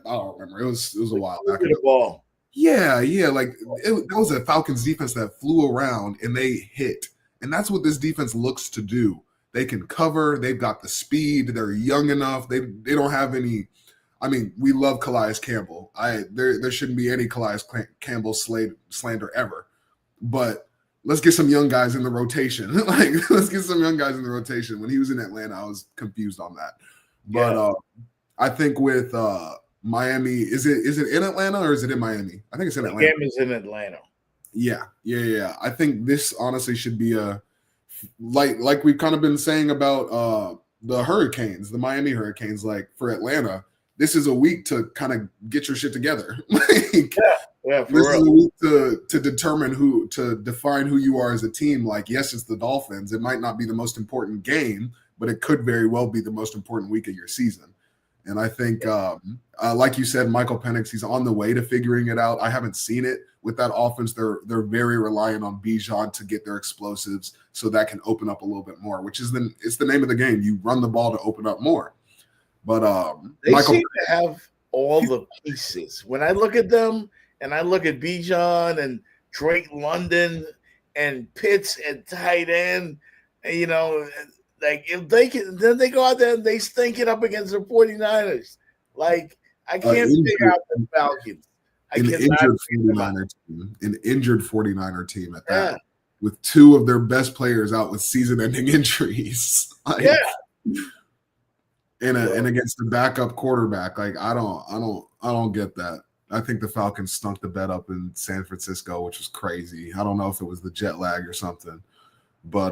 don't remember. It was a while back. The ball. Yeah. Like that was a Falcons defense that flew around and they hit. And that's what this defense looks to do. They can cover. They've got the speed. They're young enough. They don't have any. I mean, we love Calais Campbell. There shouldn't be any Calais Campbell slander ever. But let's get some young guys in the rotation. Let's get some young guys in the rotation. When he was in Atlanta, I was confused on that. But I think with Miami, is it in Atlanta or is it in Miami? I think it's in Atlanta. The game is in Atlanta. Yeah. I think this honestly should be like we've kind of been saying about the Hurricanes, the Miami Hurricanes. Like for Atlanta, this is a week to kind of get your shit together. Yeah, this is a week to define who you are as a team. Like, yes, it's the Dolphins. It might not be the most important game, but it could very well be the most important week of your season. And I think, like you said, Michael Penix, he's on the way to figuring it out. I haven't seen it with that offense. They're very reliant on Bijan to get their explosives, so that can open up a little bit more. Which is it's the name of the game. You run the ball to open up more. But they seem to have all the pieces. When I look at them, and I look at Bijan and Drake London and Pitts at tight end, like if they can, then they go out there and they stink it up against the 49ers. Like I can't figure out the Falcons. An injured 49er team at that, with two of their best players out with season-ending injuries. And against the backup quarterback, like I don't get that. I think the Falcons stunk the bed up in San Francisco, which was crazy. I don't know if it was the jet lag or something, but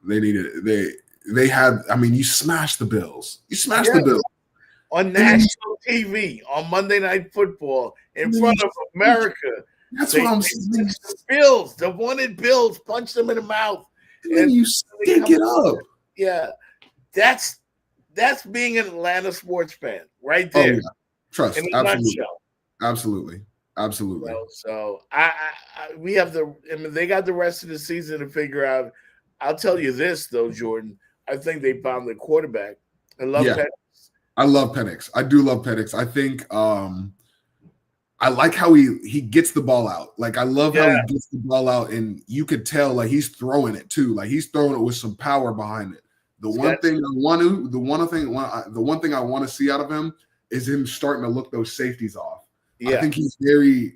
they had. I mean, you smashed the Bills. The Bills on national TV on Monday Night Football in front of America. That's what I'm saying. The Bills, the wanted Bills, punch them in the mouth, and you stink it up. Yeah, that's being an Atlanta sports fan right there. Oh, yeah. Trust, in a nutshell. Absolutely. So we have they got the rest of the season to figure out. I'll tell you this though, Jordan. I think they found the quarterback. I love Penix. I love Penix. I do love Penix. I think I like how he gets the ball out. Like I love how he gets the ball out, and you could tell like he's throwing it too. Like he's throwing it with some power behind it. The one thing I want to see out of him is him starting to look those safeties off. I think he's very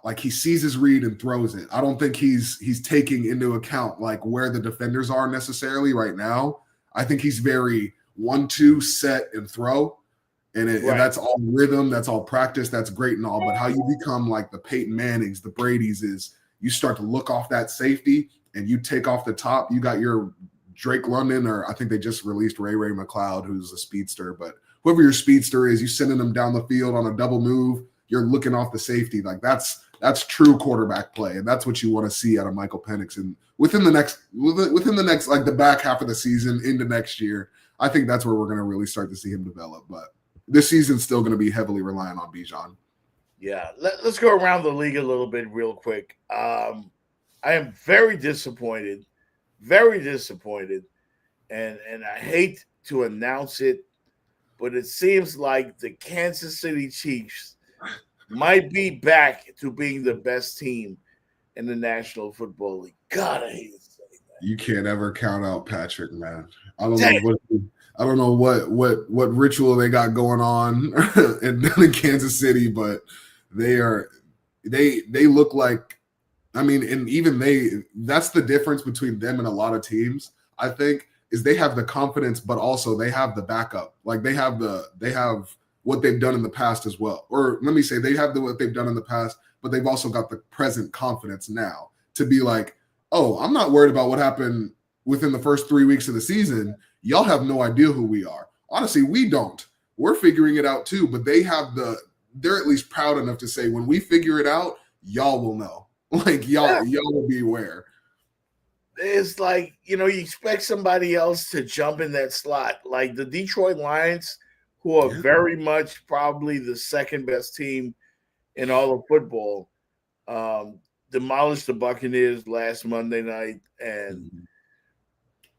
like he sees his read and throws it. I don't think he's taking into account like where the defenders are necessarily right now. I think he's very 1-2 set and throw, and that's all rhythm, that's all practice, that's great and all. But how you become like the Peyton Mannings, the Brady's, is you start to look off that safety and you take off the top. You got your Drake London, or I think they just released Ray McLeod, who's a speedster, but whoever your speedster is, you sending them down the field on a double move, you're looking off the safety. Like that's true quarterback play, and that's what you want to see out of Michael Penix. And within the next like the back half of the season into next year, I think that's where we're going to really start to see him develop. But this season's still going to be heavily reliant on Bijan. Yeah, let's go around the league a little bit real quick. I am very disappointed, and I hate to announce it, but it seems like the Kansas City Chiefs might be back to being the best team in the National Football League. God, I hate to say that. You can't ever count out Patrick, man. I don't know what ritual they got going on in Kansas City, but they look like, I mean, and even that's the difference between them and a lot of teams, I think, is they have the confidence, but also they have the backup. Like they have what they've done in the past as well. Or let me say they have what they've done in the past, but they've also got the present confidence now. to be like, oh, I'm not worried about what happened within the first 3 weeks of the season. Y'all have no idea who we are. Honestly, we don't. We're figuring it out too, but they're at least proud enough to say, when we figure it out, y'all will know. Like y'all will be aware. It's like, you expect somebody else to jump in that slot. Like the Detroit Lions, who are very much probably the second best team in all of football, demolished the Buccaneers last Monday night. And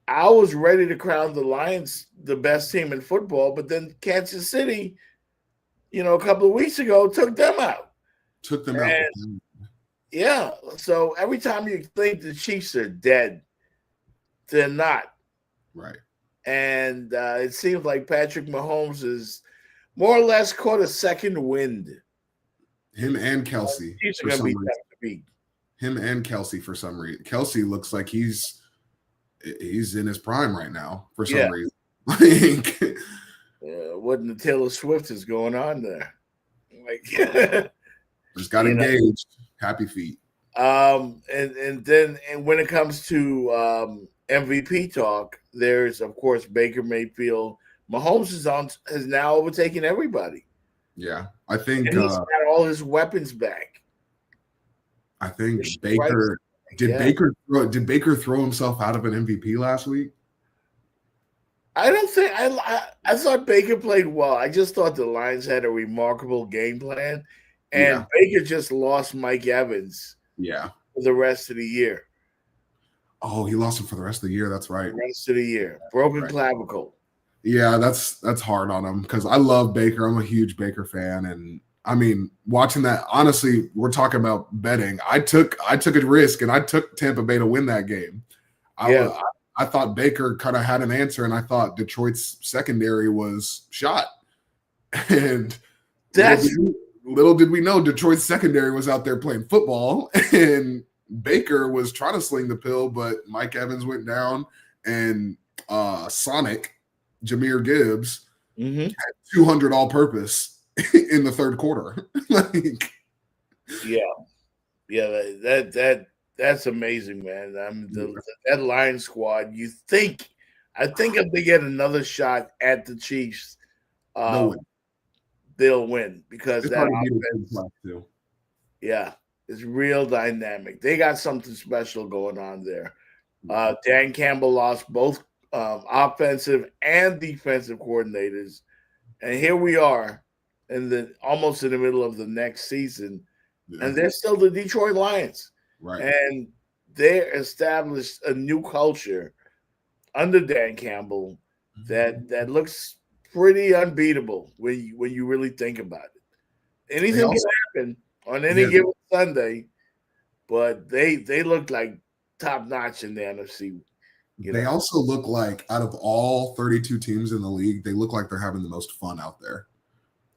I was ready to crown the Lions the best team in football, but then Kansas City, a couple of weeks ago, took them out. Yeah. So every time you think the Chiefs are dead, they're not. Right. And it seems like Patrick Mahomes is more or less caught a second wind. Him and Kelsey. Chiefs are going to be tough to beat. Him and Kelsey for some reason. Kelsey looks like he's in his prime right now for some reason. What in the Taylor Swift is going on there? Just got engaged. Happy feet. And when it comes to MVP talk, there's of course Baker Mayfield. Mahomes has now overtaken everybody. Yeah, I think and he's got all his weapons back. I think Baker did Baker throw himself out of an MVP last week? I don't think I thought Baker played well. I just thought the Lions had a remarkable game plan. And Baker just lost Mike Evans for the rest of the year. Oh, he lost him for the rest of the year. That's right. The rest of the year. Broken clavicle. Yeah, that's hard on him because I love Baker. I'm a huge Baker fan. And I mean, watching that, honestly, we're talking about betting. I took a risk and I took Tampa Bay to win that game. I thought Baker kind of had an answer, and I thought Detroit's secondary was shot. And little did we know Detroit's secondary was out there playing football, and Baker was trying to sling the pill, but Mike Evans went down, and Sonic, Jahmyr Gibbs, had 200 all-purpose in the third quarter. That's amazing, man. That Lions squad. I think if they get another shot at the Chiefs, they'll win because that offense, it's real dynamic. They got something special going on there. Dan Campbell lost both offensive and defensive coordinators, and here we are almost in the middle of the next season, and they're still the Detroit Lions. Right. And they established a new culture under Dan Campbell that looks pretty unbeatable when you really think about it. Anything can happen on any given Sunday, but they look like top notch in the NFC. They also look like, out of all 32 teams in the league, they look like they're having the most fun out there.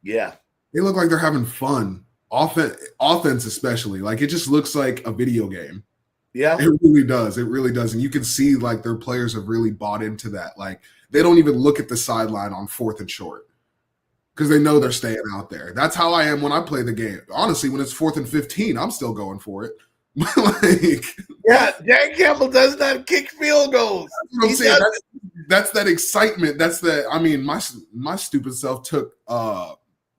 Yeah. They look like they're having fun. Offense especially. Like, it just looks like a video game. Yeah. It really does. It really does. And you can see, like, their players have really bought into that. Like, they don't even look at the sideline on 4th and short because they know they're staying out there. That's how I am when I play the game. Honestly, when it's 4th and 15, I'm still going for it. Dan Campbell does not kick field goals. That's that excitement. That's that. I mean, my stupid self took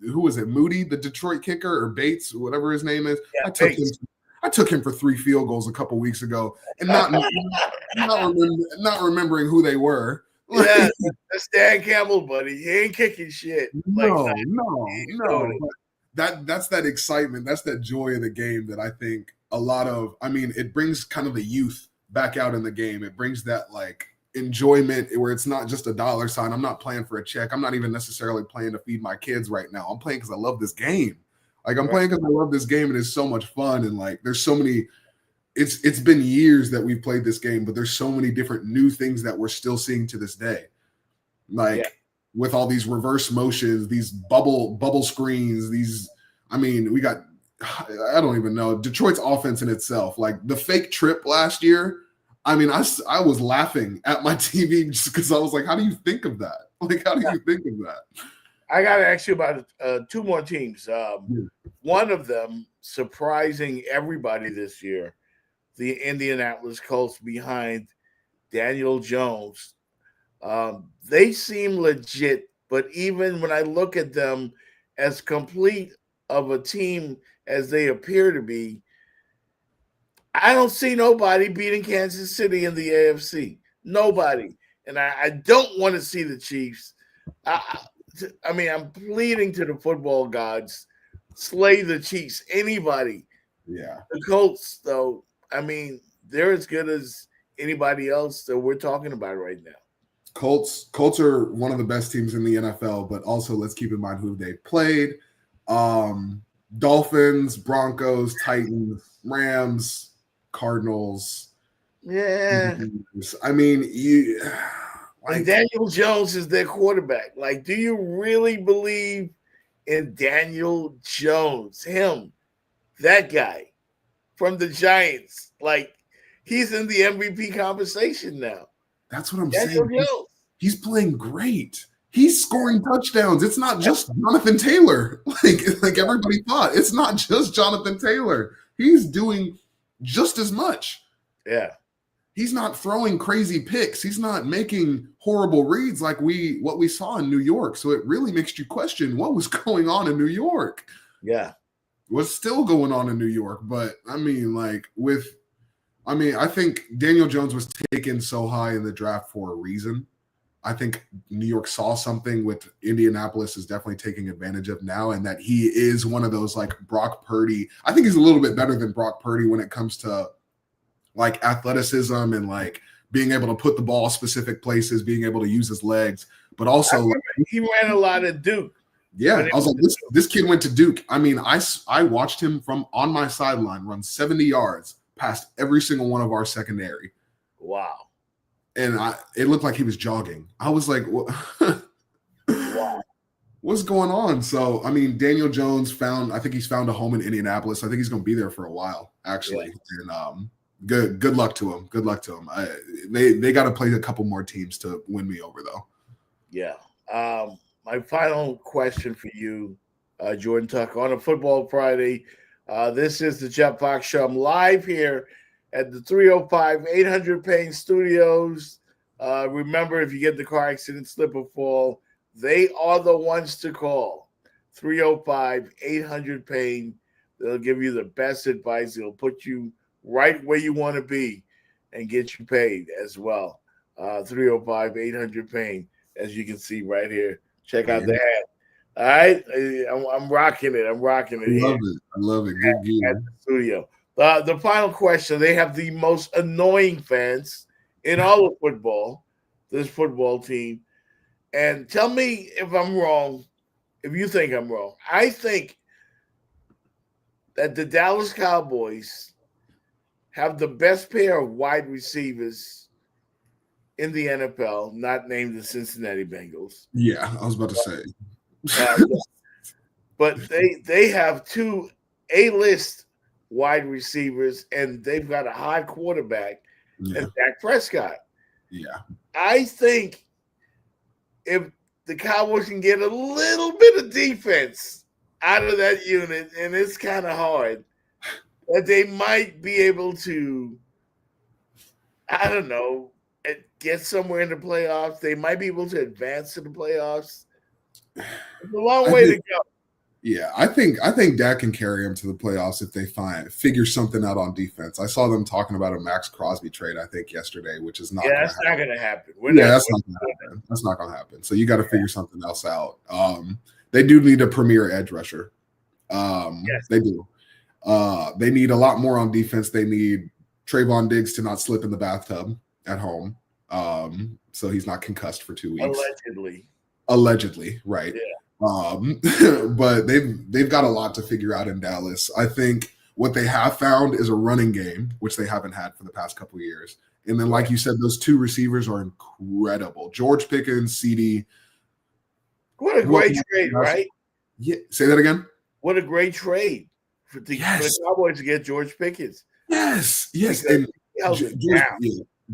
who was it? Moody, the Detroit kicker, or Bates, whatever his name is. Yeah, I took him for 3 field goals a couple weeks ago, and not remembering who they were. Yeah, that's Dan Campbell, buddy. He ain't kicking shit. No. That's that excitement. That's that joy of the game that I think a lot of. I mean, it brings kind of the youth back out in the game. It brings that like enjoyment where it's not just a dollar sign. I'm not playing for a check. I'm not even necessarily playing to feed my kids right now. I'm playing because I love this game. Like, I'm playing because I love this game, and it's so much fun. And like, there's so many. It's been years that we've played this game, but there's so many different new things that we're still seeing to this day. Like with all these reverse motions, these bubble screens, we got. I don't even know Detroit's offense in itself. Like the fake trip last year. I mean, I was laughing at my TV just because I was like, how do you think of that? Like, how do you think of that? I got to ask you about 2 more teams. One of them surprising everybody this year, the Indianapolis Colts behind Daniel Jones. They seem legit, but even when I look at them as complete of a team as they appear to be, I don't see nobody beating Kansas City in the AFC. Nobody. And I don't want to see the Chiefs. I mean, I'm pleading to the football gods, slay the Chiefs. Anybody. Yeah. The Colts, though, I mean, they're as good as anybody else that we're talking about right now. Colts are one of the best teams in the NFL, but also let's keep in mind who they played. Dolphins, Broncos, Titans, Rams, Cardinals. Yeah. I mean, and Daniel Jones is their quarterback. Like, do you really believe in Daniel Jones? Him, that guy from the Giants. Like, he's in the MVP conversation now. That's what I'm Daniel saying. Jones. He's playing great. He's scoring touchdowns. It's not just Jonathan Taylor, like everybody thought. It's not just Jonathan Taylor. He's doing just as much. Yeah. He's not throwing crazy picks. He's not making horrible reads like what we saw in New York. So it really makes you question what was going on in New York. Yeah. What's still going on in New York. But I mean, I think Daniel Jones was taken so high in the draft for a reason. I think New York saw something with Indianapolis is definitely taking advantage of now, and that he is one of those like Brock Purdy. I think he's a little bit better than Brock Purdy when it comes to like athleticism and like being able to put the ball specific places, being able to use his legs, but also he ran a lot at Duke. Yeah, I was like, this kid went to Duke. I mean, I watched him from on my sideline run 70 yards past every single one of our secondary. Wow. And it looked like he was jogging. I was like, what? Wow. What's going on? So, I mean, Daniel Jones I think he's found a home in Indianapolis. I think he's going to be there for a while, actually. Yeah. And good luck to him. Good luck to him. They got to play a couple more teams to win me over, though. Yeah. My final question for you, Jordan Tucker, on a Football Friday. This is the Jeff Fox Show. I'm live here at the 305-800 Payne Studios. Remember, if you get the car accident, slip or fall, they are the ones to call. 305-800 Payne. They'll give you the best advice. They'll put you right where you want to be and get you paid as well. 305-800 Payne, as you can see right here. Check out the hat. All right, I'm rocking it. I love it. Good gear. At the studio. The final question: they have the most annoying fans in all of football. This football team, and tell me if I'm wrong. If you think I'm wrong, I think that the Dallas Cowboys have the best pair of wide receivers in the NFL, not named the Cincinnati Bengals. Yeah, I was about to say. But they have two A-list wide receivers, and they've got a high quarterback, and Dak Prescott. Yeah. I think if the Cowboys can get a little bit of defense out of that unit, and it's kind of hard, that they might be able to, I don't know, get somewhere in the playoffs. They might be able to advance to the playoffs. It's a long way to go. Yeah, I think Dak can carry them to the playoffs if they figure something out on defense. I saw them talking about a Max Crosby trade, I think, yesterday, which is not. Yeah, that's not going to happen. That's not going to happen. That's not going to happen. So you got to figure something else out. They do need a premier edge rusher. Yes. They do. They need a lot more on defense. They need Trayvon Diggs to not slip in the bathtub at home, so he's not concussed for 2 weeks. Allegedly, right? Yeah. But they've got a lot to figure out in Dallas. I think what they have found is a running game, which they haven't had for the past couple of years. And then, like you said, those two receivers are incredible. George Pickens, CD. What a great trade, right? Yeah. Say that again. What a great trade for the Cowboys to get George Pickens. Yes. And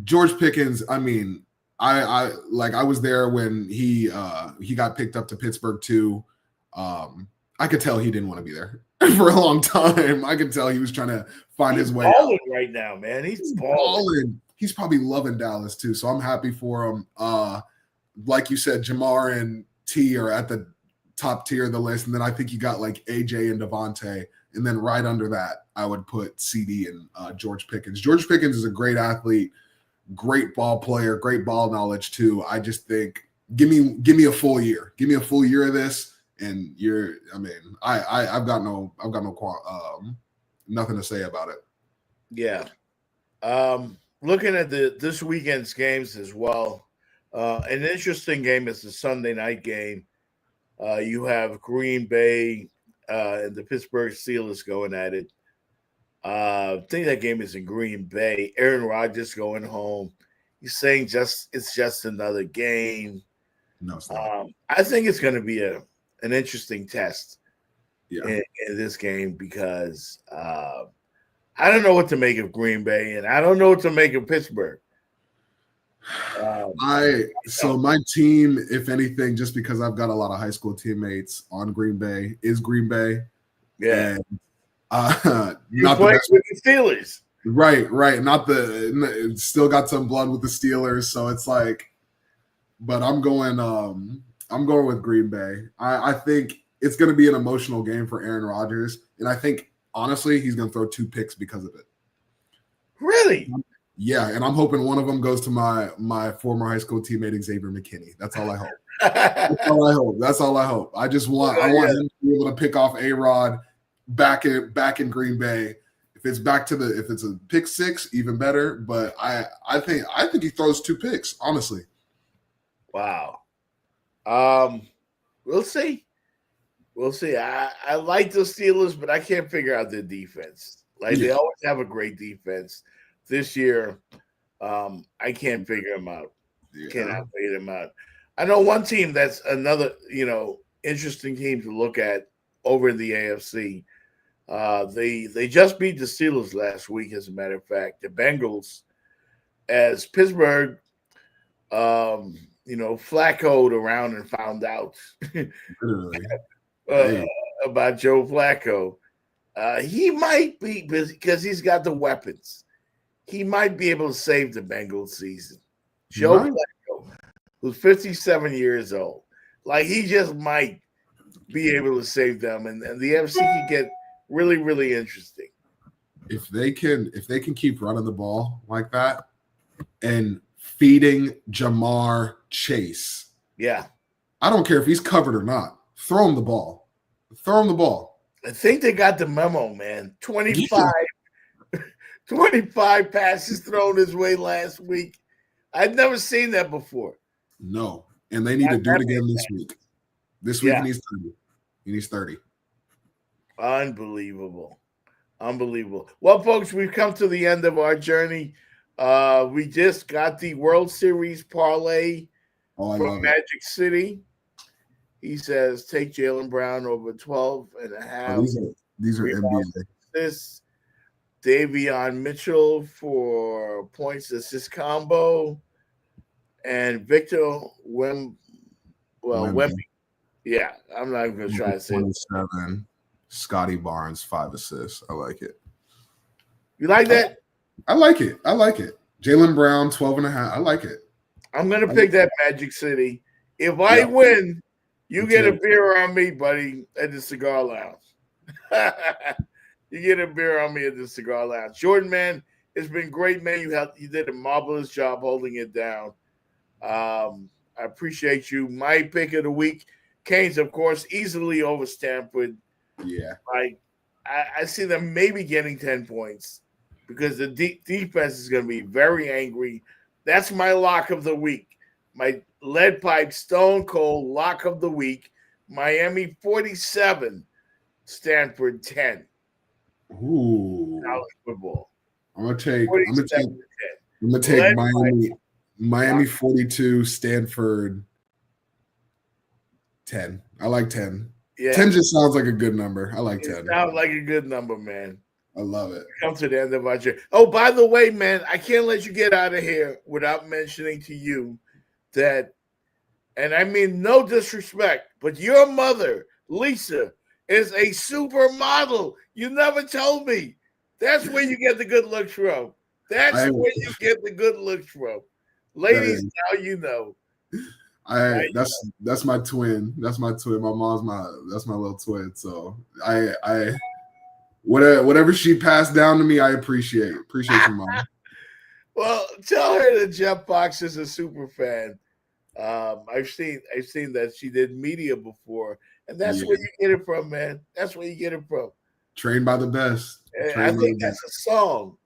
George Pickens, I mean, I was there when he got picked up to Pittsburgh too. I could tell he didn't want to be there. for a long time. I could tell he was trying to find his way out. Right now, man. He's balling. He's probably loving Dallas too, so I'm happy for him. Like you said, Jamar and T are at the top tier of the list, and then I think you got like AJ and Devontae, and then right under that, I would put CD and George Pickens. George Pickens is a great athlete, great ball player, great ball knowledge too. I just think give me a full year, give me a full year of this, and I've got nothing to say about it. Yeah. Looking at this weekend's games as well. An interesting game is the Sunday night game. You have Green Bay and the Pittsburgh Steelers going at it. I think that game is in Green Bay. Aaron Rodgers going home. He's saying it's just another game. No, it's not. I think it's going to be an interesting test in this game because I don't know what to make of Green Bay, and I don't know what to make of Pittsburgh. My team, if anything, just because I've got a lot of high school teammates on Green Bay, is Green Bay. Yeah. And, you play with the Steelers. Right. Still got some blood with the Steelers, so it's like, but I'm going with Green Bay. I think it's going to be an emotional game for Aaron Rodgers, and I think honestly he's going to throw 2 picks because of it. Really? Yeah, and I'm hoping one of them goes to my former high school teammate Xavier McKinney. That's all I hope. That's all I hope. I want him to be able to pick off A-Rod back in Green Bay. If it's a pick 6, even better. But I think he throws 2 picks, honestly. Wow. We'll see. I like the Steelers, but I can't figure out their defense. They always have a great defense. This year, I can't figure them out. Cannot figure them out. I know one team that's another, interesting team to look at over in the AFC. They just beat the Steelers last week, as a matter of fact. The Bengals, as Pittsburgh, Flacco'd around and found out about Joe Flacco. He might be busy because he's got the weapons. He might be able to save the Bengals season. Joe Flacco, who's 57 years old, he just might be able to save them, and the NFC can get really, really interesting. If they can keep running the ball like that and feeding Jamar Chase. Yeah. I don't care if he's covered or not. Throw him the ball. I think they got the memo, man. 25 passes thrown his way last week. I'd never seen that before. No, and they need to do it again this week. This week he needs 30. He needs 30. Unbelievable. Well, folks, we've come to the end of our journey. We just got the World Series parlay from Magic City. He says take Jaylen Brown over 12.5. These are NBA. This Davion Mitchell for points assist combo, and Victor Wemby. Yeah, I'm not even going to try to say 27. Scotty Barnes, 5 assists. I like it. You like that? I like it. Jaylen Brown, 12.5. I like it. I'm going to pick that Magic City. If I win, you get a beer on me, buddy, at the Cigar Lounge. You get a beer on me at the Cigar Lounge. Jordan, man, it's been great, man. You did a marvelous job holding it down. I appreciate you. My pick of the week, Canes, of course, easily over Stanford. Yeah. I see them maybe getting 10 points because the defense is going to be very angry. That's my lock of the week. My lead pipe stone cold lock of the week. Miami 47, Stanford 10. Ooh. College football. I'm gonna take Miami 42, Stanford 10. I like 10. Yeah. 10 just sounds like a good number. I like 10. Sounds like a good number, man. I love it. Come to the end of our journey. Oh, by the way, man, I can't let you get out of here without mentioning to you that, and I mean no disrespect, but your mother, Lisa, is a supermodel. You never told me. That's where you get the good looks from. That's where you get the good looks from. Ladies, now you know. That's my twin. That's my twin. My mom's that's my little twin. So I whatever she passed down to me, I appreciate you, Mom. Well, tell her that Jeff Fox is a super fan. I've seen that she did media before, and that's where you get it from, man. That's where you get it from. Trained by the best. I think that's a song.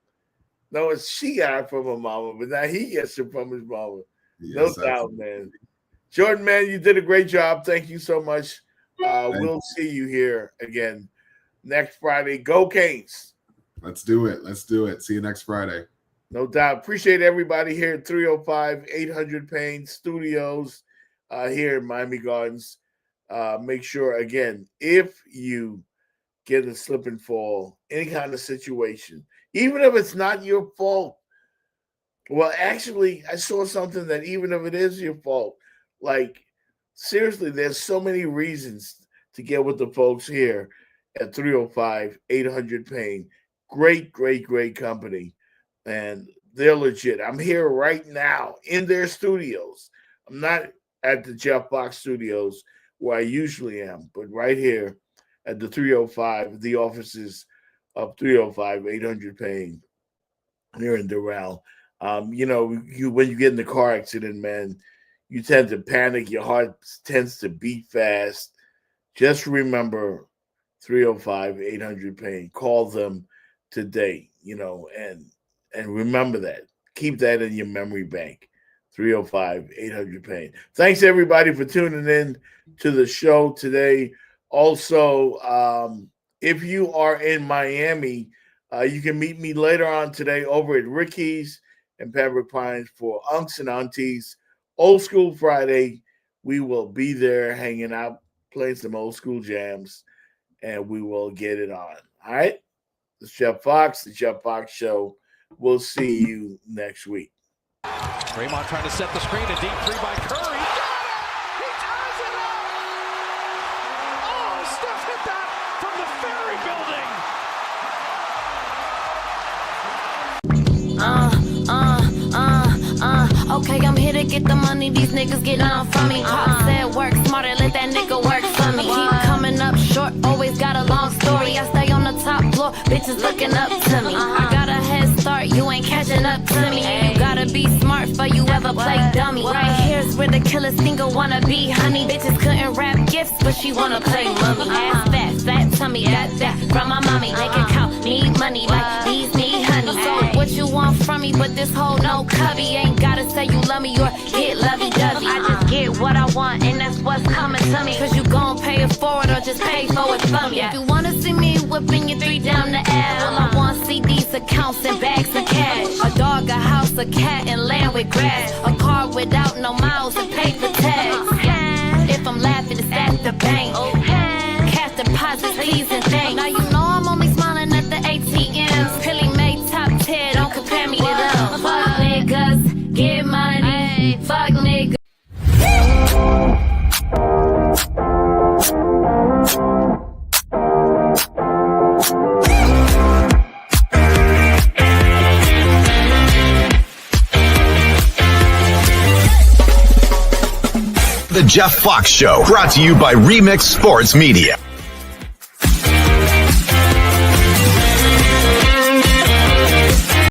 No, it's she got it from her mama, but now he gets it from his mama. Yes, no doubt, man. Jordan, man, you did a great job. Thank you so much. We'll see you here again next Friday. Go Canes. Let's do it. See you next Friday. No doubt. Appreciate everybody here at 305-800 Payne Studios here in Miami Gardens. Make sure, again, if you get a slip and fall, any kind of situation, even if it's not your fault. Well, actually, I saw something that even if it is your fault, like, seriously, there's so many reasons to get with the folks here at 305-800 Payne. Great, great, great company. And they're legit. I'm here right now in their studios. I'm not at the Jeff Fox studios where I usually am, but right here at the 305, the offices of 305-800 Payne here in Doral. When you get in the car accident, man, you tend to panic. Your heart tends to beat fast. Just remember 305-800 Payne. Call them today, and remember that. Keep that in your memory bank. 305-800 Payne. Thanks, everybody, for tuning in to the show today. Also, if you are in Miami, you can meet me later on today over at Ricky's in Pembroke Pines for Unks and Aunties. Old School Friday. We will be there hanging out, playing some old school jams, and we will get it on. All right? It's Jeff Fox, the Jeff Fox Show. We'll see you next week. Draymond trying to set the screen. A deep three by Curry. He ties it up! Oh, Steph hit that from the Ferry building. Okay, I'm here to get the money. These niggas getting on from me. Pop said work smarter, let that nigga work for me. Keep coming up short, always got a long story. I stay on the top floor, bitches looking up to me. I got a head start, you ain't catching up to me. You gotta be smart for you ever play dummy. Right here's where the killer single wanna be, honey. Bitches couldn't rap gifts, but she wanna play mummy. Ass fat tummy, got that from my mommy. Make it count, need money like these need honey. So what you want from me, but this whole no cubby. Ain't gotta say you love me or get lovey-dovey. I just get what I want and that's what's coming to me. Cause you gon' pay it forward or just pay for it from me. If you wanna see me whipping your three down the aisle, I want CDs, accounts, and bags of cash. A dog, a house, a cat, and land with grass. A car without no miles and paper tags. If I'm laughing, it's at the bank. Cash deposits, please and thanks. Now you know I'm only smiling at the ATMs. Pilly made top tier, don't compare me to them. Fuck niggas, get money. Fuck niggas. The Jeff Fox Show, brought to you by Remix Sports Media.